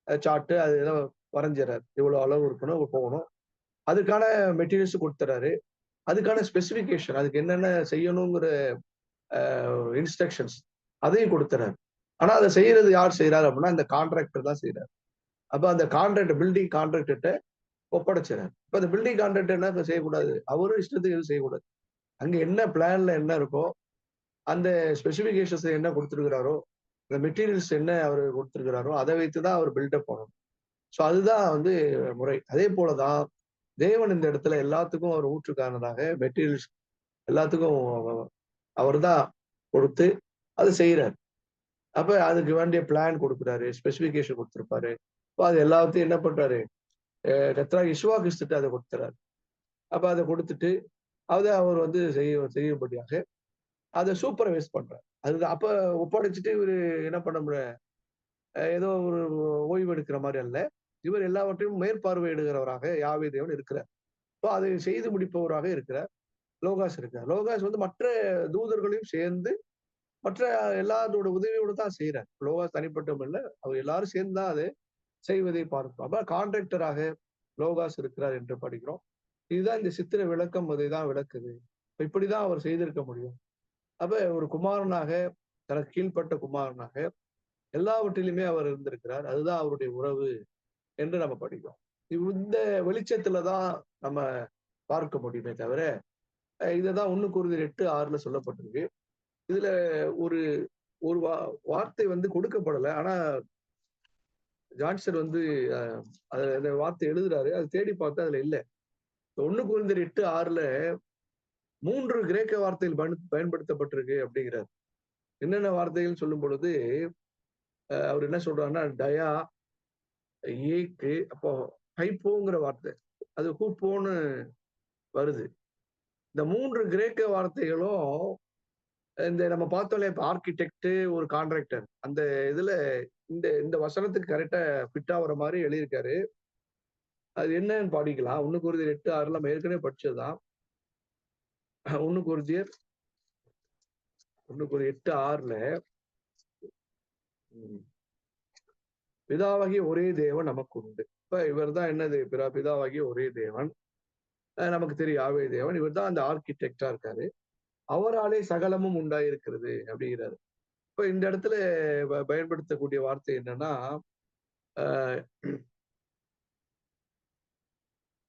A: சார்ட்டு அது எல்லாம் வரைஞ்சிடறாரு. இவ்வளவு அளவு இருக்கணும், போகணும். அதுக்கான மெட்டீரியல்ஸ் கொடுத்துறாரு. அதுக்கான ஸ்பெசிபிகேஷன், அதுக்கு என்னென்ன செய்யணுங்கிற இன்ஸ்ட்ரக்ஷன்ஸ் அதையும் கொடுத்துறாரு. ஆனா அதை செய்யறது யார் செய்யறாரு அப்படின்னா இந்த கான்ட்ராக்டர் தான் செய்யறாரு. அப்ப அந்த பில்டிங் கான்ட்ராக்டர்கிட்ட ஒப்படைச்சிடறாரு. இப்ப அந்த பில்டிங் கான்ட்ராக்டர் என்ன செய்யக்கூடாது, அவரும் இஷ்டத்துக்கு எதுவும் செய்யக்கூடாது. அங்க என்ன பிளான்ல என்ன இருக்கோ, அந்த ஸ்பெசிபிகேஷன்ஸ் என்ன கொடுத்திருக்கிறாரோ, இந்த மெட்டீரியல்ஸ் என்ன அவர் கொடுத்திருக்கிறாரோ அதை வைத்துதான் அவர் பில்டப் பண்ணணும். சோ அதுதான் வந்து முறை. அதே போலதான் தேவன் இந்த இடத்துல எல்லாத்துக்கும் அவர் ஊற்றுக்காரனாக மெட்டீரியல்ஸ் எல்லாத்துக்கும் அவர் தான் கொடுத்து அதை செய்யறாரு. அப்ப அதுக்கு வேண்டிய பிளான் கொடுக்குறாரு, ஸ்பெசிபிகேஷன் கொடுத்திருப்பாரு. அப்ப அது எல்லாத்தையும் என்ன பண்றாரு, கர்த்தராகிய இயேசு கிறிஸ்துட்ட அதை கொடுத்துறாரு. அப்ப அதை கொடுத்துட்டு அதை அவர் வந்து செய்யும்படியாக அதை சூப்பர்வைஸ் பண்றாரு. அதுதான் அப்ப ஒப்படைச்சிட்டு இவரு என்ன பண்ண முடியாது, ஏதோ ஒரு ஓய்வு எடுக்கிற மாதிரி அல்ல. இவர் எல்லாவற்றையும் மேற்பார்வையிடுகிறவராக யாவே தேவன் இருக்கிறார். இப்போ அதை செய்து முடிப்பவராக இருக்கிறார். லோகாஸ் இருக்கார். லோகாஸ் வந்து மற்ற தூதர்களையும் சேர்ந்து மற்ற எல்லாரோட உதவியோடு தான் செய்யறார். லோகாஸ் தனிப்பட்டவன் இல்ல, அவர் எல்லாரும் சேர்ந்து தான் அதை செய்வதை பார்க்கிறோம். அப்ப கான்ட்ராக்டராக லோகாஸ் இருக்கிறார் என்று படிக்கிறோம். இதுதான் இந்த சித்திர விளக்கம், அதை தான் விளக்குது. இப்படிதான் அவர் செய்திருக்க முடியும். அப்ப ஒரு குமாரனாக, தனக்கு கீழ்ப்பட்ட குமாரனாக எல்லாவற்றிலுமே அவர் இருந்திருக்கிறார். அதுதான் அவருடைய உறவு என்று நம்ம படிக்கிறோம். இந்த வெளிச்சத்துலதான் நம்ம பார்க்க முடியுமே தவிர, இததான் 1 கொரிந்தியர் 8:6 சொல்லப்பட்டிருக்கு. இதுல ஒரு ஒரு வார்த்தை வந்து கொடுக்கப்படல. ஆனா ஜான்சன் வந்து அந்த வார்த்தை எழுதுறாரு. அது தேடி பார்த்தா அதுல இல்ல. 1 கொரிந்தியர் 8:6 3 கிரேக்க வார்த்தைகள் பயன்படுத்தப்பட்டிருக்கு அப்படிங்கிறார். என்னென்ன வார்த்தைகள் சொல்லும் பொழுது அவர் என்ன சொல்றாருன்னா, டயா, ஏக்கு, அப்போ ஹைப்போங்கிற வார்த்தை, அது ஹூப்போன்னு வருது. இந்த 3 கிரேக்க வார்த்தைகளும் இந்த நம்ம பார்த்தோம்ல, இப்ப ஆர்கிடெக்ட், ஒரு கான்ட்ராக்டர், அந்த இதுல இந்த இந்த வசனத்துக்கு கரெக்டா ஃபிட் ஆகுற மாதிரி எழுதியிருக்காரு. அது என்னன்னு படிக்கலாம். 1 கொரிந்தியர் 8:6 நம்ம ஏற்கனவே படிச்சதுதான். 1 கொரிந்தியர் 8:6 பிதாவாகிய ஒரே தேவன் நமக்கு உண்டு. இப்ப இவர் தான் என்னது, பிதாவாகிய ஒரே தேவன், நமக்கு தெரியும் யாவே தேவன். இவர் தான் அந்த ஆர்கிடெக்டா இருக்காரு. அவராலே சகலமும் உண்டாயிருக்கிறது அப்படிங்கிறாரு. இப்ப இந்த இடத்துல பயன்படுத்தக்கூடிய வார்த்தை என்னன்னா,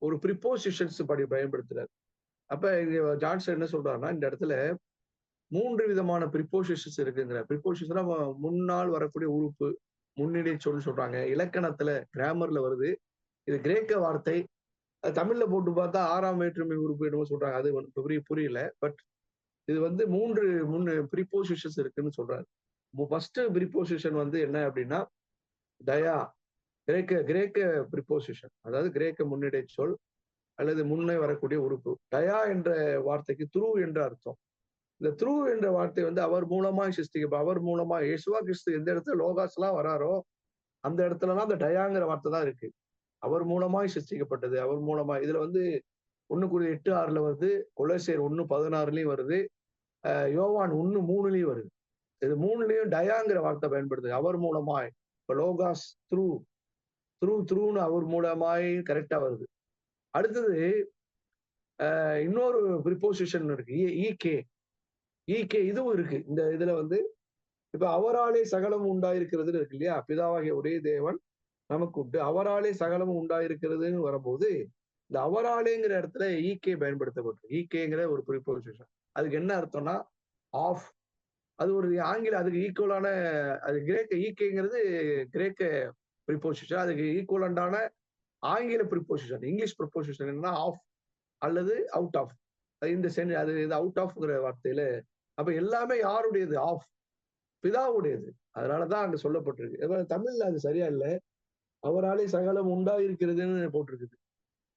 A: ஒரு ப்ரிப்போசிஷன்ஸ் பயன்படுத்துறாரு. அப்ப இங்க ஜான்சன் என்ன சொல்றாருன்னா, இந்த இடத்துல 3 விதமான ப்ரிப்போசிஷன்ஸ் இருக்குங்கிற. ப்ரிப்போசிஷன்னா முன்னால் வரக்கூடிய உறுப்பு, முன்னிலை சொல் சொல்றாங்க. இலக்கணத்துல கிராமர்ல வருது. இது கிரேக்க வார்த்தை. தமிழ்ல போட்டு பார்த்தா 6ஆம் வேற்றுமை உறுப்பு என்னமோ சொல்றாங்க. அது புரியல. பட் இது வந்து 3 ப்ரிப்போசிஷன்ஸ் இருக்குன்னு சொல்றாரு. ஃபர்ஸ்ட் ப்ரிப்போசிஷன் வந்து என்ன அப்படின்னா, டயா. கிரேக்க ப்ரிப்போசிஷன். அதாவது கிரேக்க முன்னிலை சொல் அல்லது முன்னே வரக்கூடிய உறுப்பு. டயா என்ற வார்த்தைக்கு த்ரூ என்ற அர்த்தம். இந்த த்ரூ என்ற வார்த்தை வந்து அவர் மூலமாய் அவர் மூலமா இயேசுவா கிறிஸ்து எந்த இடத்துல லோகாஸ் எல்லாம் வராரோ அந்த இடத்துலலாம் அந்த டயாங்கிற வார்த்தை தான் இருக்கு. அவர் மூலமாய் சிருஷ்டிக்கப்பட்டது. அவர் மூலமா இதுல வந்து 1:8:6 வருது. கொலோசியர் 1:16 வருது. யோவான் 1:3 வருது. இது 3லயும் டயாங்கிற வார்த்தை பயன்படுது. அவர் மூலமாய். இப்ப லோகாஸ் த்ரூன்னு அவர் மூலமாய் கரெக்டா வருது. அடுத்தது இன்னொரு ப்ரிப்போசிஷன் இருக்கு. ஈகே இதுவும் இருக்கு. இந்த இதுல வந்து இப்ப அவராலே சகலம் உண்டாயிருக்கிறது இருக்கு இல்லையா? பிதாவாகிய ஒரே தேவன் நமக்கு உண்டு. அவராலே சகலமும் உண்டாயிருக்கிறதுன்னு வரும்போது இந்த அவராலேங்கிற இடத்துல ஈகே பயன்படுத்தப்பட்டிருக்கு. ஈகேங்கிற ஒரு ப்ரிப்போசிஷன். அதுக்கு என்ன அர்த்தம்னா ஆஃப். அது ஒரு ஆங்கில அதுக்கு ஈக்குவலான அது கிரேக்க ஈகேங்கிறது கிரேக்க ப்ரிப்போசிஷன். அதுக்கு ஈக்குவலண்டான ஆங்கில ப்ரிப்போசிஷன் இங்கிலீஷ் ப்ரிப்போசிஷன் என்னன்னா ஆஃப் அல்லது அவுட் ஆஃப். இந்த அது இது அவுட் ஆஃப்ங்கிற வார்த்தையில அப்ப எல்லாமே யாருடையது? ஆஃப், பிதாவுடையது. அதனாலதான் அங்க சொல்லப்பட்டிருக்கு. தமிழ்ல அது சரியா இல்ல. அவராலே சகலம் உண்டாயிருக்கிறதுன்னு போட்டிருக்குது.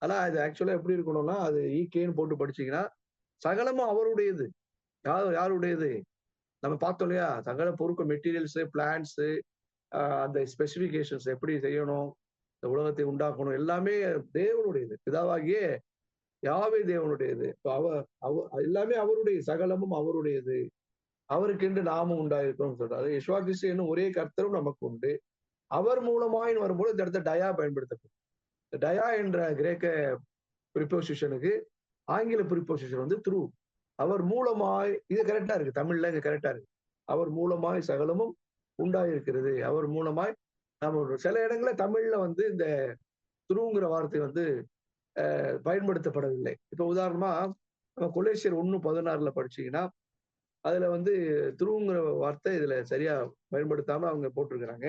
A: ஆனா அது ஆக்சுவலா எப்படி இருக்கணும்னா அது ஈகேன்னு போட்டு படிச்சீங்கன்னா சகலமும் அவருடையது. யாருடையது? நம்ம பார்த்தோம் இல்லையா? சகல பொருட்கள் மெட்டீரியல்ஸ், பிளான்ஸ், அந்த ஸ்பெசிபிகேஷன்ஸ் எப்படி செய்யணும், இந்த உலகத்தை உண்டாக்கணும் எல்லாமே தேவனுடையது. பிதாவாகிய யாவே தேவனுடையது. எல்லாமே அவருடைய சகலமும் அவருடையது. அவருக்கென்று நாமும் உண்டாயிருக்கிறோம் சொல்றாரு. யெகோவா கிறிஸ்து என்னும் ஒரே கர்த்தரும் நமக்கு உண்டு. அவர் மூலமாய் வரும்போது இந்த இடத்துல டயா பயன்படுத்தப்படும். டயா என்ற கிரேக்க ப்ரிப்போசிஷனுக்கு ஆங்கில ப்ரிப்போசிஷன் வந்து த்ரூ. அவர் மூலமாய் இது கரெக்டா இருக்கு. தமிழ்ல இங்க கரெக்டா இருக்கு. அவர் மூலமாய் சகலமும் உண்டாயிருக்கிறது. அவர் மூலமாய் நம்ம சில இடங்கள்ல தமிழ்ல வந்து இந்த த்ரூங்கிற வார்த்தை வந்து பயன்படுத்தப்படவில்லை. இப்ப உதாரணமா நம்ம கொலேசியர் 1:16 படிச்சீங்கன்னா அதுல வந்து த்ரூங்கிற வார்த்தை இதுல சரியா பயன்படுத்தாம அவங்க போட்டிருக்கிறாங்க.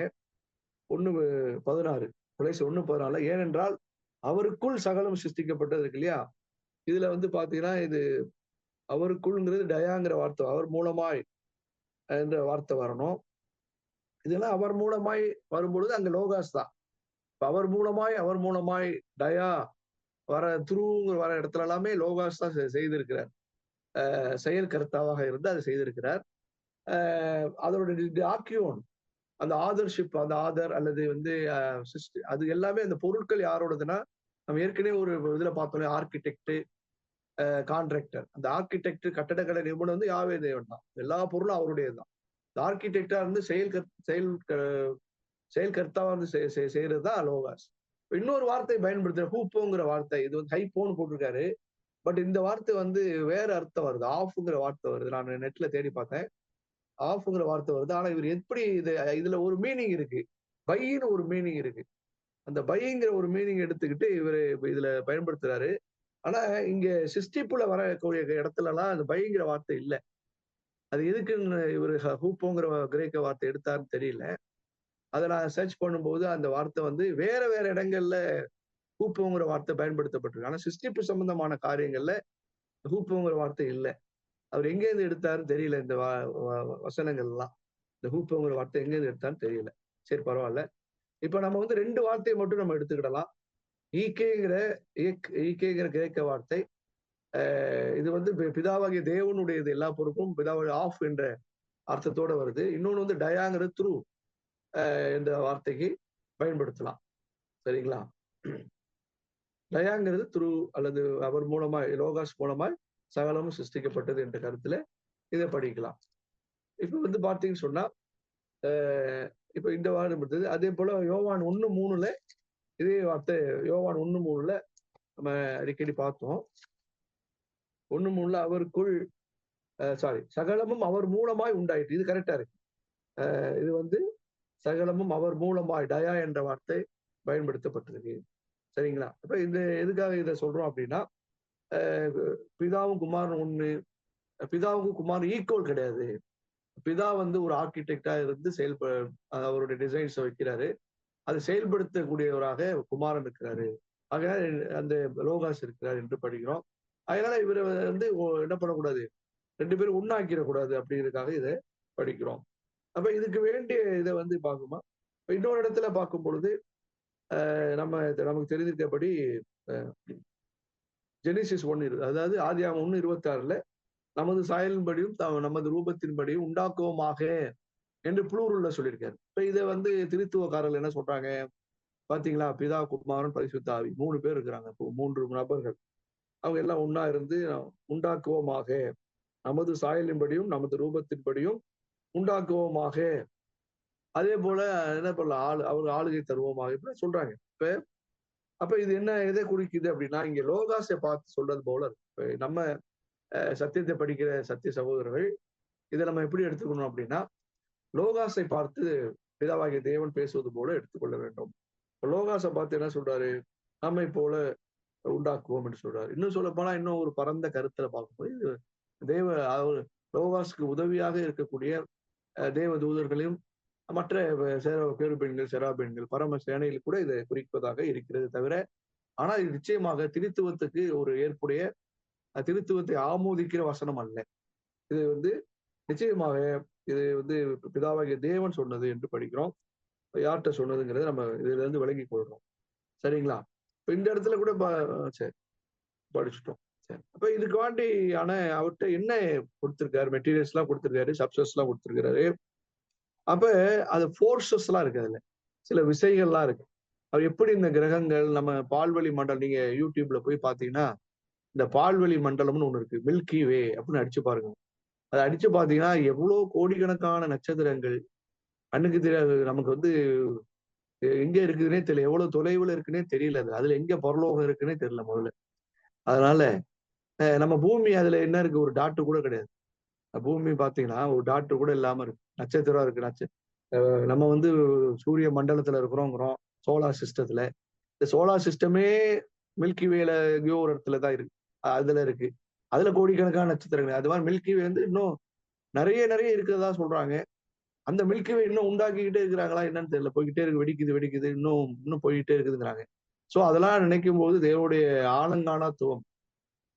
A: 1:16 கொலேசியர் 1:16 ஏனென்றால் அவருக்குள் சகலம் சிருஷ்டிக்கப்பட்டது இருக்கு இல்லையா? இதுல வந்து பாத்தீங்கன்னா இது அவருக்குள்ங்கிறது டயாங்கிற வார்த்தை. அவர் மூலமாய் என்ற வார்த்தை வரணும். இதெல்லாம் அவர் மூலமாய் வரும்பொழுது அங்க லோகாஸ் தான். அவர் மூலமாய் டயா வர த்ரூங்கிற வர இடத்துல எல்லாமே லோகாஸ் தான் செய்திருக்கிறார். செயல் கர்த்தாவாக இருந்து அதை செய்திருக்கிறார். அதோட ஆக்கியோன் அந்த ஆதர்ஷிப் அந்த ஆதர் அல்லது வந்து அது எல்லாமே அந்த பொருட்கள் யாரோடதுன்னா நம்ம ஏற்கனவே ஒரு இதுல பார்த்தோம் ஆர்கிடெக்ட், கான்ட்ராக்டர். அந்த ஆர்கிடெக்ட் கட்டடக்கலை நிபுணர் வந்து யாவே தேவன் தான். எல்லா பொருளும் அவருடையதுதான். இந்த ஆர்கிடெக்டா இருந்து செயல் கர்த்தாவா இருந்து செய்யறதுதான் லோகாஸ். இன்னொரு வார்த்தை பயன்படுத்துற ஹூப்போங்கிற வார்த்தை. இது வந்து ஹைப்போன்னு போட்டிருக்காரு. பட் இந்த வார்த்தை வந்து வேற அர்த்தம் வருது. ஆஃப்ங்கிற வார்த்தை வருது. நான் நெட்ல தேடி பார்த்தேன். ஆஃப்ங்கிற வார்த்தை வருது. ஆனா இவர் எப்படி இதுல ஒரு மீனிங் இருக்கு. பைன்னு ஒரு மீனிங் இருக்கு. அந்த பைங்கிற ஒரு மீனிங் எடுத்துக்கிட்டு இவரு இதுல பயன்படுத்துறாரு. ஆனா இங்க சிஸ்டிப்புல வரக்கூடிய இடத்துல எல்லாம் அந்த பைங்கிற வார்த்தை இல்ல. அது எதுக்குன்னு இவரு ஹூப்போங்கிற கிரேக்க வார்த்தை எடுத்தாருன்னு தெரியல. அதை நான் சர்ச் பண்ணும்போது அந்த வார்த்தை வந்து வேற இடங்கள்ல ஹூப்போங்கிற வார்த்தை பயன்படுத்தப்பட்டிருக்கு. ஆனா சிஸ்டிப்பு சம்பந்தமான காரியங்கள்ல ஹூப்போங்கிற வார்த்தை இல்லை. அவர் எங்க இருந்து எடுத்தாருன்னு தெரியல. இந்த வசனங்கள் எல்லாம் இந்த ஹூப்போங்கிற வார்த்தை எங்க இருந்து எடுத்தாருன்னு தெரியல. சரி பரவாயில்ல. இப்ப நம்ம வந்து 2 வார்த்தையை மட்டும் நம்ம எடுத்துக்கிடலாம். ஈகேங்கிற கிரேக்க வார்த்தை இது வந்து பிதாவாகிய தேவனுடையது. எல்லா பொருட்களும் பிதாவாகிய ஆஃப் என்ற அர்த்தத்தோட வருது. இன்னொன்னு வந்து டயாங்கிறது த்ரூ என்ற வார்த்தைக்கு பயன்படுத்தலாம். சரிங்களா? டயாங்கிறது த்ரூ அல்லது அவர் மூலமாய் லோகாஸ் மூலமாய் சகலமும் சிருஷ்டிக்கப்பட்டது என்ற கருத்துல இதை படிக்கலாம். இப்ப வந்து பாத்தீங்கன்னு சொன்னா இப்ப இந்த வார்த்தை இருந்தது. அதே போல யோவான் 1:3 இதே வார்த்தை யோவான் 1:3 நம்ம அடிக்கடி பார்த்தோம். 1:3 அவருக்குள் சகலமும் அவர் மூலமாய் உண்டாயிற்று. இது கரெக்டா இருக்கு. இது வந்து சகலமும் அவர் மூலமாய் டயா என்ற வார்த்தை பயன்படுத்தப்பட்டிருக்கு. சரிங்களா? அப்ப இந்த எதுக்காக இதை சொல்றோம் அப்படின்னா, பிதாவும் குமாரன் ஒண்ணு. பிதாவுக்கும் குமாரன் ஈக்குவல் கிடையாது. பிதா வந்து ஒரு ஆர்கிடெக்டா இருந்து அவருடைய டிசைன்ஸை வைக்கிறாரு. அதை செயல்படுத்தக்கூடியவராக குமாரன் இருக்கிறாரு. ஆகையால அந்த லோகாஸ் இருக்கிறார் என்று படிக்கிறோம். அதனால இவரை வந்து என்ன பண்ணக்கூடாது, 2 பேரும் ஒண்ணாக்கிடக்கூடாது அப்படிங்கிறதுக்காக இதை படிக்கிறோம். அப்ப இதுக்கு வேண்டிய இதை வந்து பார்க்குமா, இன்னொரு இடத்துல பார்க்கும் பொழுது நமக்கு தெரிந்திருக்கபடி ஜெனிசிஸ் 1 அதாவது ஆதியாகமம் 1:26 நமது சாயலின்படியும் நமது ரூபத்தின்படியும் உண்டாக்குவோமாக என்று புளூரல்ல சொல்லியிருக்காரு. இப்ப இதை வந்து திருத்துவக்காரர்கள் என்ன சொல்றாங்க பாத்தீங்களா, பிதா குமாரன் பரிசுத்த ஆவி 3 பேர் இருக்கிறாங்க. இப்போ 3 நபர்கள் அவங்க எல்லாம் ஒண்ணா இருந்து உண்டாக்குவோமாக, நமது சாயலின்படியும் நமது ரூபத்தின்படியும் உண்டாக்குவோமாக, அதே போல என்ன பண்ணலாம் அவர் ஆளுகை தருவோமாக இப்படி சொல்றாங்க. இப்ப அப்ப இது என்ன எதை குறிக்குது அப்படின்னா, இங்க லோகாஸை பார்த்து சொல்றது போல இருக்கு. நம்ம சத்தியத்தை படிக்கிற சத்திய சகோதரர்கள் இதை நம்ம எப்படி எடுத்துக்கணும் அப்படின்னா, லோகாஸை பார்த்து பிதாவாகிய தேவன் பேசுவது போல எடுத்துக்கொள்ள வேண்டும். லோகாஸை பார்த்து என்ன சொல்றாரு, நம்மை போல உண்டாக்குவோம் என்று சொல்றாரு. இன்னும் சொல்ல போனா இன்னும் ஒரு பரந்த கருத்துல பார்க்கும்போது தேவ அவர் லோகாஸுக்கு உதவியாக இருக்கக்கூடிய தேவ தூதர்களையும் மற்ற பேருபெண்கள் செராபெண்கள் பரம சேனையில் கூட இதை குறிப்பதாக இருக்கிறது தவிர, ஆனால் இது நிச்சயமாக திருத்துவத்துக்கு ஒரு ஏற்புடைய திருத்துவத்தை ஆமோதிக்கிற வசனம் அல்ல. இது வந்து நிச்சயமாக இது வந்து பிதாவாகிய தேவன் சொன்னது என்று படிக்கிறோம். யார்கிட்ட சொன்னதுங்கிறத நம்ம இதுல இருந்து விளங்கி கொள்றோம். சரிங்களா? இப்ப இந்த இடத்துல கூட சரி படிச்சுட்டோம். சரி, அப்ப இதுக்கு வேண்டியான அவர்கிட்ட என்ன கொடுத்திருக்காரு, மெட்டீரியல்ஸ் எல்லாம் கொடுத்திருக்காரு, சப்ஸ்டன்ஸ் எல்லாம் கொடுத்திருக்காரு. அப்ப அது போர்சஸ் எல்லாம் இருக்கு, அதுல சில விசைகள்லாம் இருக்கு. அவர் எப்படி இந்த கிரகங்கள் நம்ம பால்வெளி மண்டலம், நீங்க யூடியூப்ல போய் பாத்தீங்கன்னா இந்த பால்வெளி மண்டலம்னு ஒண்ணு இருக்கு, மில்கி வே அப்படின்னு அடிச்சு பாருங்க. அதை அடிச்சு பாத்தீங்கன்னா எவ்வளவு கோடிக்கணக்கான நட்சத்திரங்கள் கண்ணுக்கு தெரியாது. நமக்கு வந்து எங்க இருக்குதுன்னே தெரியல, எவ்வளவு தொலைவுல இருக்குன்னே தெரியல. அதுல எங்க பரலோகம் இருக்குன்னே தெரியல முதல்ல. அதனால நம்ம பூமி அதுல என்ன இருக்கு, ஒரு டாட்டு கூட கிடையாது. பூமி பாத்தீங்கன்னா ஒரு டாட்டு கூட இல்லாம இருக்கு, நட்சத்திரம் இருக்கு. நம்ம வந்து சூரிய மண்டலத்துல இருக்கிறோங்கிறோம், சோலார் சிஸ்டத்துல. இந்த சோலார் சிஸ்டமே மில்கி வேல எங்கேயோ ஒரு இடத்துல தான் இருக்கு, அதுல இருக்கு. அதுல கோடிக்கணக்கான நட்சத்திரங்கள். அது மாதிரி மில்கி வே வந்து இன்னும் நிறைய நிறைய இருக்கிறதா சொல்றாங்க. அந்த மில்கி வே இன்னும் உண்டாக்கிக்கிட்டே இருக்கிறாங்களா என்னன்னு தெரியல. போய்கிட்டே இருக்கு, வெடிக்குது வெடிக்குது, இன்னும் போய்கிட்டே இருக்குதுங்கிறாங்க. சோ அதெல்லாம் நினைக்கும் போது தேவனுடைய ஆலங்கானத்துவம்,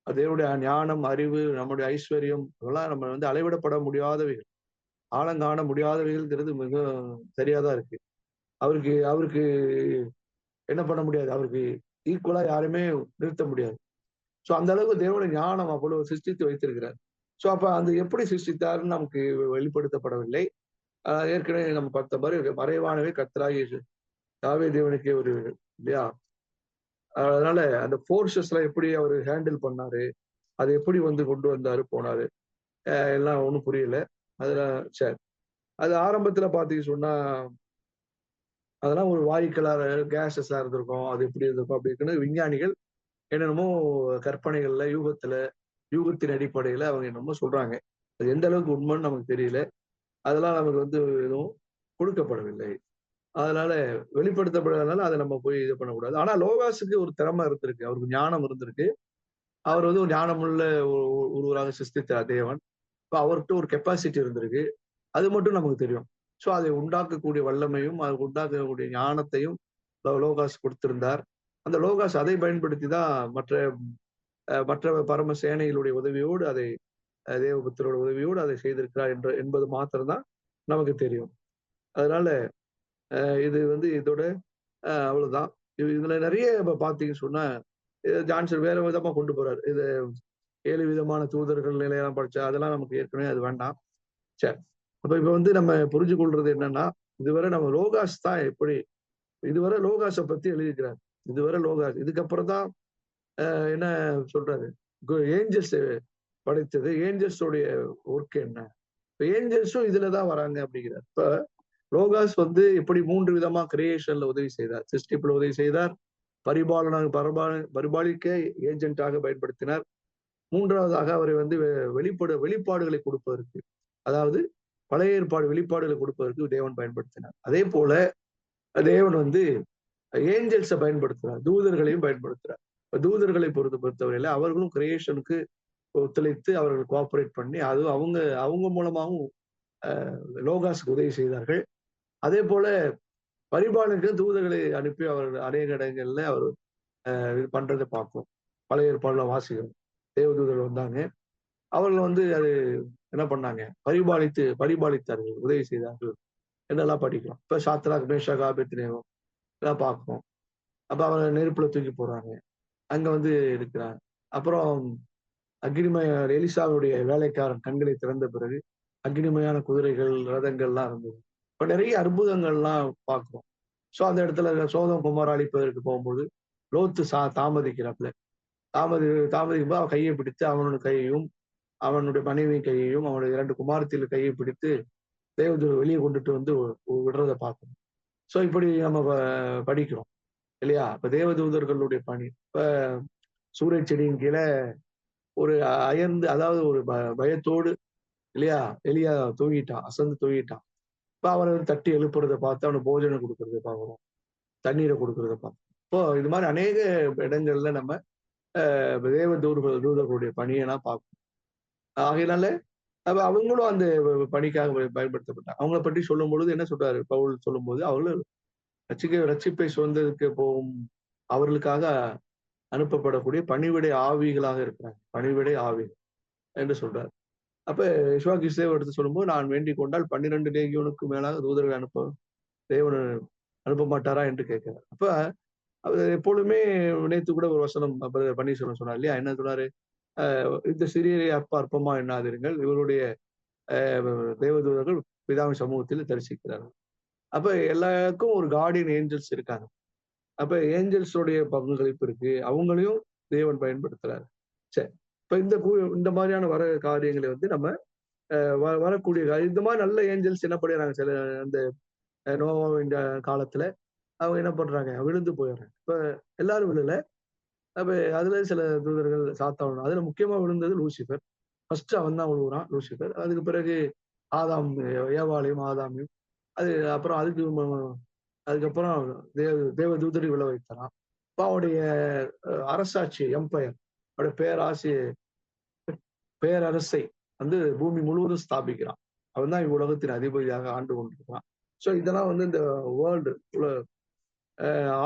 A: தேவனுடைய ஞானம், அறிவு, நம்முடைய ஐஸ்வர்யம் இதெல்லாம் நம்ம வந்து அளவிடப்பட முடியாதவைகள், ஆழங்காண முடியாதவைகள்ங்கிறது மிக சரியாதான் இருக்கு. அவருக்கு அவருக்கு என்ன பண்ண முடியாது, அவருக்கு ஈக்குவலா யாருமே நிறுத்த முடியாது. சோ அந்த அளவுக்கு தேவனுடைய ஞானம் அவ்வளவு சிருஷ்டித்து வைத்திருக்கிறார். சோ அப்ப அந்த எப்படி சிருஷ்டித்தாருன்னு நமக்கு வெளிப்படுத்தப்படவில்லை. ஏற்கனவே நம்ம பார்த்த மாதிரி மறைவானவே கர்த்தராகிய யாவே தேவனுக்கே ஒரு இல்லையா. அதனால அந்த போர்சஸ் எல்லாம் எப்படி அவர் ஹேண்டில் பண்ணாரு, அதை எப்படி வந்து கொண்டு வந்தாரு போனாரு, எல்லாம் ஒண்ணும் புரியல. அதுல சரி, அது ஆரம்பத்துல பாத்தீங்க சொன்னா அதெல்லாம் ஒரு வாயுக்களா கேஸஸா இருந்திருக்கும், அது எப்படி இருந்திருக்கும் அப்படி இருக்குன்னு விஞ்ஞானிகள் என்னென்னமோ கற்பனைகள்ல யூகத்தின் அடிப்படையில அவங்க என்னமோ சொல்றாங்க. அது எந்த அளவுக்கு உண்மைன்னு நமக்கு தெரியல. அதெல்லாம் நமக்கு வந்து எதுவும் கொடுக்கப்படவில்லை. அதனால வெளிப்படுத்தப்படாதனால அதை நம்ம போய் இது பண்ணக்கூடாது. ஆனா லோகாஸுக்கு ஒரு திறமை இருந்திருக்கு, அவருக்கு ஞானம் இருந்திருக்கு. அவர் வந்து ஒரு ஞானமுள்ள ஒருவராக சிருஷ்டித்த தேவன். இப்ப அவர்கிட்ட ஒரு கெப்பாசிட்டி இருந்திருக்கு, அது மட்டும் நமக்கு தெரியும். சோ அதை உண்டாக்கக்கூடிய வல்லமையும் அதை உண்டாக்கக்கூடிய ஞானத்தையும் லோகாஸ் கொடுத்திருந்தார். அந்த லோகாஸ் அதை பயன்படுத்தி தான் மற்ற பரம சேனைகளுடைய உதவியோடு அதை தேவபுத்தரோட உதவியோடு அதை செய்திருக்கிறார் என்பது மாத்திரம்தான் நமக்கு தெரியும். அதனால இது வந்து இதோட அவ்வளவுதான். இதுல நிறைய பாத்தீங்கன்னு சொன்னா ஜான்சன் வேற விதமா கொண்டு போறாரு. இது 7 விதமான தூதர்கள் நிலையெல்லாம் படிச்சா அதெல்லாம் நமக்கு ஏற்கனவே அது வேண்டாம். சரி, அப்ப இப்ப வந்து நம்ம புரிஞ்சு கொள்றது என்னன்னா, இதுவரை நம்ம லோகாஸ் தான் எப்படி இதுவரை லோகாஸை பத்தி எழுதிக்கிறார். இதுவரை லோகாஸ், இதுக்கப்புறம் தான் என்ன சொல்றாரு, ஏஞ்சல்ஸ் படைத்தது, ஏஞ்சல்ஸோடைய ஒர்க் என்ன, இப்ப ஏஞ்சல்ஸும் இதுலதான் வராங்க அப்படிங்கிறார். இப்ப லோகாஸ் வந்து எப்படி 3 விதமா கிரியேஷன்ல உதவி செய்தார், சிருஷ்டிப்புல உதவி செய்தார், பரிபாலிக்க ஏஜென்ட்டாக பயன்படுத்தினார். மூன்றாவதாக அவரை வந்து வெளிப்பாடுகளை கொடுப்பதற்கு, அதாவது பழைய ஏற்பாடு வெளிப்பாடுகளை கொடுப்பதற்கு தேவன் பயன்படுத்தினார். அதே போல தேவன் வந்து ஏஞ்சல்ஸை பயன்படுத்துறார், தூதர்களையும் பயன்படுத்துறார். தூதர்களை பொறுத்தவரையில அவர்களும் கிரியேஷனுக்கு ஒத்துழைத்து அவர்கள் கோஆபரேட் பண்ணி அது அவங்க அவங்க மூலமாகவும் லோகாஸுக்கு உதவி செய்தார்கள். அதே போல பரிபாலனுக்கு தூதர்களை அனுப்பி அவர்கள் அநேக இடங்கள்ல அவர் இது பண்றதை பார்ப்போம். பழைய ஏற்பாடுல வாசிக்கிறோம். தேவதூதர்கள் வந்தாங்க. அவர்கள் வந்து அது என்ன பண்ணாங்க, பரிபாலித்தார்கள், உதவி செய்தார்கள் என்றெல்லாம் படிக்கிறோம். இப்ப சாத்ராக் மேஷாக் ஆபேத்நேகோ எல்லாம் பார்க்கிறோம். அப்ப அவரை நெருப்புல தூக்கி போடுறாங்க. அங்க வந்து இருக்கிறாங்க. அப்புறம் அக்னிமய எலிசாவுடைய வேலைக்காரன் கண்களை திறந்த பிறகு அக்னிமயான குதிரைகள், ரதங்கள்லாம் இருந்தது. இப்ப நிறைய அற்புதங்கள்லாம் பார்க்கிறோம். சோ அந்த இடத்துல சோதம் குமார அழிப்பதற்கு போகும்போது லோத்து தாமதிக்கிறாப்புல. தாமதிக்கும் போது அவன் கையை பிடித்து அவனுடைய கையையும் அவனுடைய மனைவி கையையும் அவனுடைய 2 குமாரத்தின் கையை பிடித்து தேவதூதர் வெளியே கொண்டுட்டு வந்து விடுறதை பார்க்கணும். சோ இப்படி நம்ம படிக்கிறோம் இல்லையா? இப்ப தேவதூதர்களுடைய பணி. இப்ப சூரிய செடியின் கீழே ஒரு அயர்ந்து, அதாவது ஒரு பயத்தோடு இல்லையா, எலியா தூங்கிட்டான், அசந்து தூங்கிட்டான். இப்ப அவனை தட்டி எழுப்புறதை பார்த்து அவனுக்கு போஜனம் கொடுக்கறதை பார்க்கிறோம், தண்ணீரை கொடுக்கறதை பார்க்கிறோம். இப்போ இது மாதிரி அநேக இடங்கள்ல நம்ம தூதர்களுடைய பணியெல்லாம் பார்க்கணும். ஆகையினால அவங்களும் அந்த பணிக்காக பயன்படுத்தப்பட்டாங்க. அவங்கள பற்றி சொல்லும் பொழுது என்ன சொல்றாரு பவுல் சொல்லும்போது, அவர்கள் ரட்சிப்பை சுதந்திரிக்க போகும் அவர்களுக்காக அனுப்பப்படக்கூடிய பணிவிடை ஆவிகளாக இருக்கிறாங்க. பணிவிடை ஆவிகள் என்று சொல்றாரு. அப்ப யெஷுவா கிறிஸ்துவை எடுத்து சொல்லும்போது, நான் வேண்டிக் கொண்டால் 12 லேகியோனுக்கு மேலாக தூதர்கள் தேவன் அனுப்ப மாட்டாரா என்று கேட்கிறார். அப்ப அவர் எப்பொழுதுமே நேத்து கூட ஒரு வசனம் பன்னீர்செல்வம் சொன்னார் இல்லையா? என்ன சொன்னாரு? இந்த சிறியரை அற்பமா எண்ணாதிருங்கள், இவருடைய தேவதூதர்கள் பிதாவின் சமூகத்தில் தரிசிக்கிறார்கள். அப்ப எல்லாருக்கும் ஒரு கார்டியன் ஏஞ்சல்ஸ் இருக்காங்க. அப்ப ஏஞ்சல்ஸோடைய பங்களிப்பு இருக்கு, அவங்களையும் தேவன் பயன்படுத்துறாரு. சரி, இப்ப இந்த மாதிரியான காரியங்களை வந்து நம்ம வரக்கூடிய இந்த மாதிரி நல்ல ஏஞ்சல்ஸ் என்ன பண்ணிடுறாங்க, சில அந்த நோவாவின் காலத்துல அவங்க என்ன பண்றாங்க, விழுந்து போயிடுறாங்க. இப்ப எல்லாரும் விழல. அப்ப அதுல சில தூதர்கள் சாத்தான், அதுல முக்கியமா விழுந்தது லூசிபர். ஃபர்ஸ்ட் அவன் தான் விழுவுறான், லூசிபர். அதுக்கு பிறகு ஆதாம், ஏவாளையும் ஆதாமையும், அது அப்புறம் அதுக்கப்புறம் தேவதூதரை விழ வைத்தான். இப்ப அவனுடைய அரசாட்சி, எம்பையர், அவருடைய பேரரசை வந்து பூமி முழுவதும் ஸ்தாபிக்கிறான். அவன் தான் உலகத்தின் அதிபதியாக ஆண்டு கொண்டிருக்கிறான். சோ இதெல்லாம் வந்து இந்த வேர்ல்டு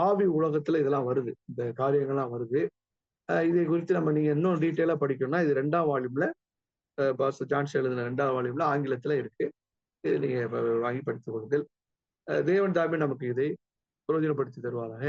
A: ஆவி உலகத்துல இதெல்லாம் வருது, இந்த காரியங்கள்லாம் வருது. இதை குறித்து நீங்க இன்னும் டீட்டெயிலா படிக்கணும்னா இது 2ஆம் வால்யூம்ல, பாஸ்டர் ஜான்ஸ் எழுதின 2ஆம் வால்யூம்ல ஆங்கிலத்துல இருக்கு. இது நீங்க வாங்கி படித்துக் கொள்ளுங்கள். தேவன் தாமே நமக்கு இதை பிரயோஜனப்படுத்தி தருவாராக.